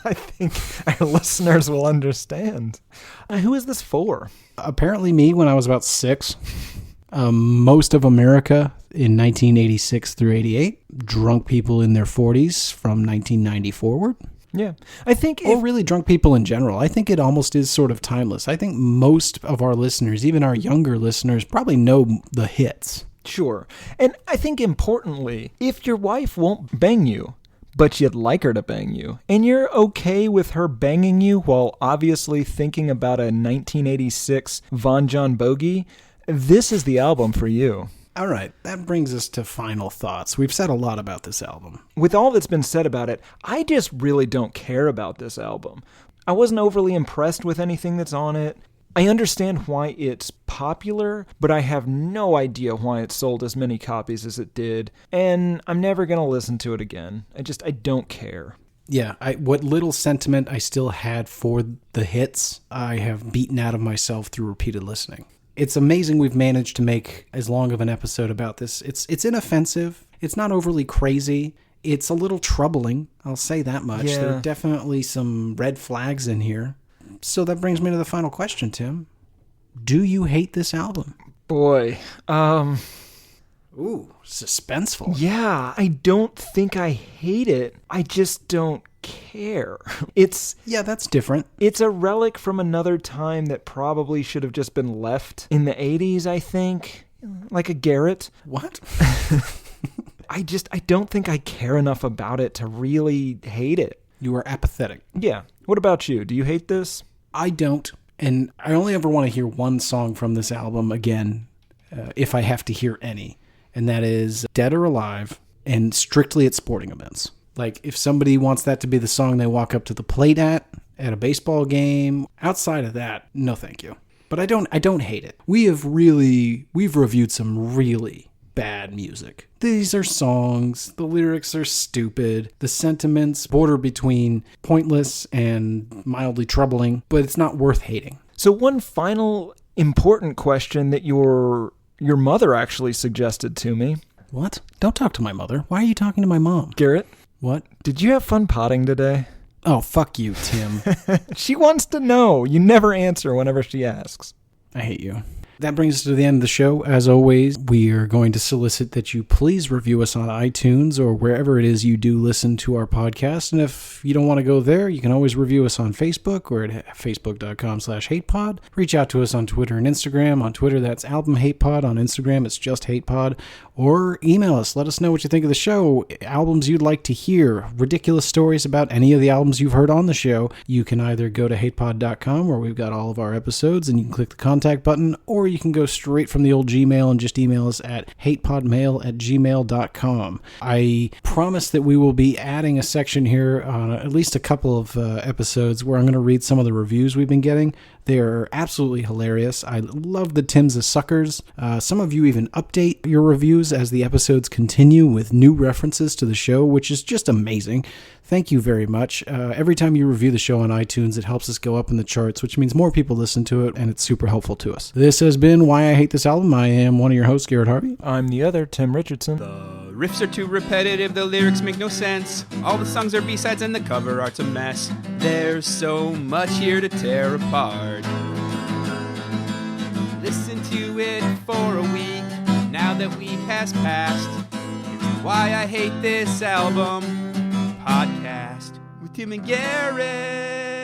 I think our listeners will understand. Who is this for? Apparently me when I was about 6. Most of America in 1986 through 88. Drunk people in their 40s from 1990 forward. Yeah, I think... Or really drunk people in general. I think it almost is sort of timeless. I think most of our listeners, even our younger listeners, probably know the hits. Sure. And I think importantly, if your wife won't bang you, but you'd like her to bang you, and you're okay with her banging you while obviously thinking about a 1986 Von John bogey, this is the album for you. All right, that brings us to final thoughts. We've said a lot about this album. With all that's been said about it, I just really don't care about this album. I wasn't overly impressed with anything that's on it. I understand why it's popular, but I have no idea why it sold as many copies as it did, and I'm never going to listen to it again. I don't care. Yeah, what little sentiment I still had for the hits, I have beaten out of myself through repeated listening. It's amazing we've managed to make as long of an episode about this. It's inoffensive. It's not overly crazy. It's a little troubling. I'll say that much. Yeah. There are definitely some red flags in here. So that brings me to the final question, Tim. Do you hate this album? Boy, Ooh, suspenseful. Yeah, I don't think I hate it. I just don't care. Yeah, that's different. It's a relic from another time that probably should have just been left in the 80s, I think. Like a Garrett. What? I don't think I care enough about it to really hate it. You are apathetic. Yeah. What about you? Do you hate this? I don't. And I only ever want to hear one song from this album again, if I have to hear any. And that is Dead or Alive, and strictly at sporting events. Like, if somebody wants that to be the song they walk up to the plate at a baseball game, outside of that, no thank you. But I don't hate it. We've reviewed some really bad music. These are songs, the lyrics are stupid, the sentiments border between pointless and mildly troubling, but it's not worth hating. So one final important question that your mother actually suggested to me. What? Don't talk to my mother. Why are you talking to my mom? Garrett? What? Did you have fun potting today? Oh, fuck you, Tim. She wants to know. You never answer whenever she asks. I hate you. That brings us to the end of the show. As always, we are going to solicit that you please review us on iTunes or wherever it is you do listen to our podcast. And if you don't want to go there, you can always review us on Facebook or at facebook.com/hatepod. Reach out to us on Twitter and Instagram. On Twitter, that's Album HatePod. On Instagram, it's just HatePod. Or email us. Let us know what you think of the show, albums you'd like to hear, ridiculous stories about any of the albums you've heard on the show. You can either go to hatepod.com where we've got all of our episodes and you can click the contact button, or you can go straight from the old Gmail and just email us at hatepodmail@gmail.com. I promise that we will be adding a section here on at least a couple of episodes where I'm going to read some of the reviews we've been getting. They're absolutely hilarious. I love the Tim's as suckers. Some of you even update your reviews as the episodes continue with new references to the show, which is just amazing. Thank you very much. Every time you review the show on iTunes, it helps us go up in the charts, which means more people listen to it, and it's super helpful to us. This has been Why I Hate This Album. I am one of your hosts, Garrett Harvey. I'm the other, Tim Richardson. The riffs are too repetitive, the lyrics make no sense. All the songs are B-sides and the cover art's a mess. There's so much here to tear apart. Listen to it for a week, now that we has passed. It's Why I Hate This Album podcast with Tim and Garrett.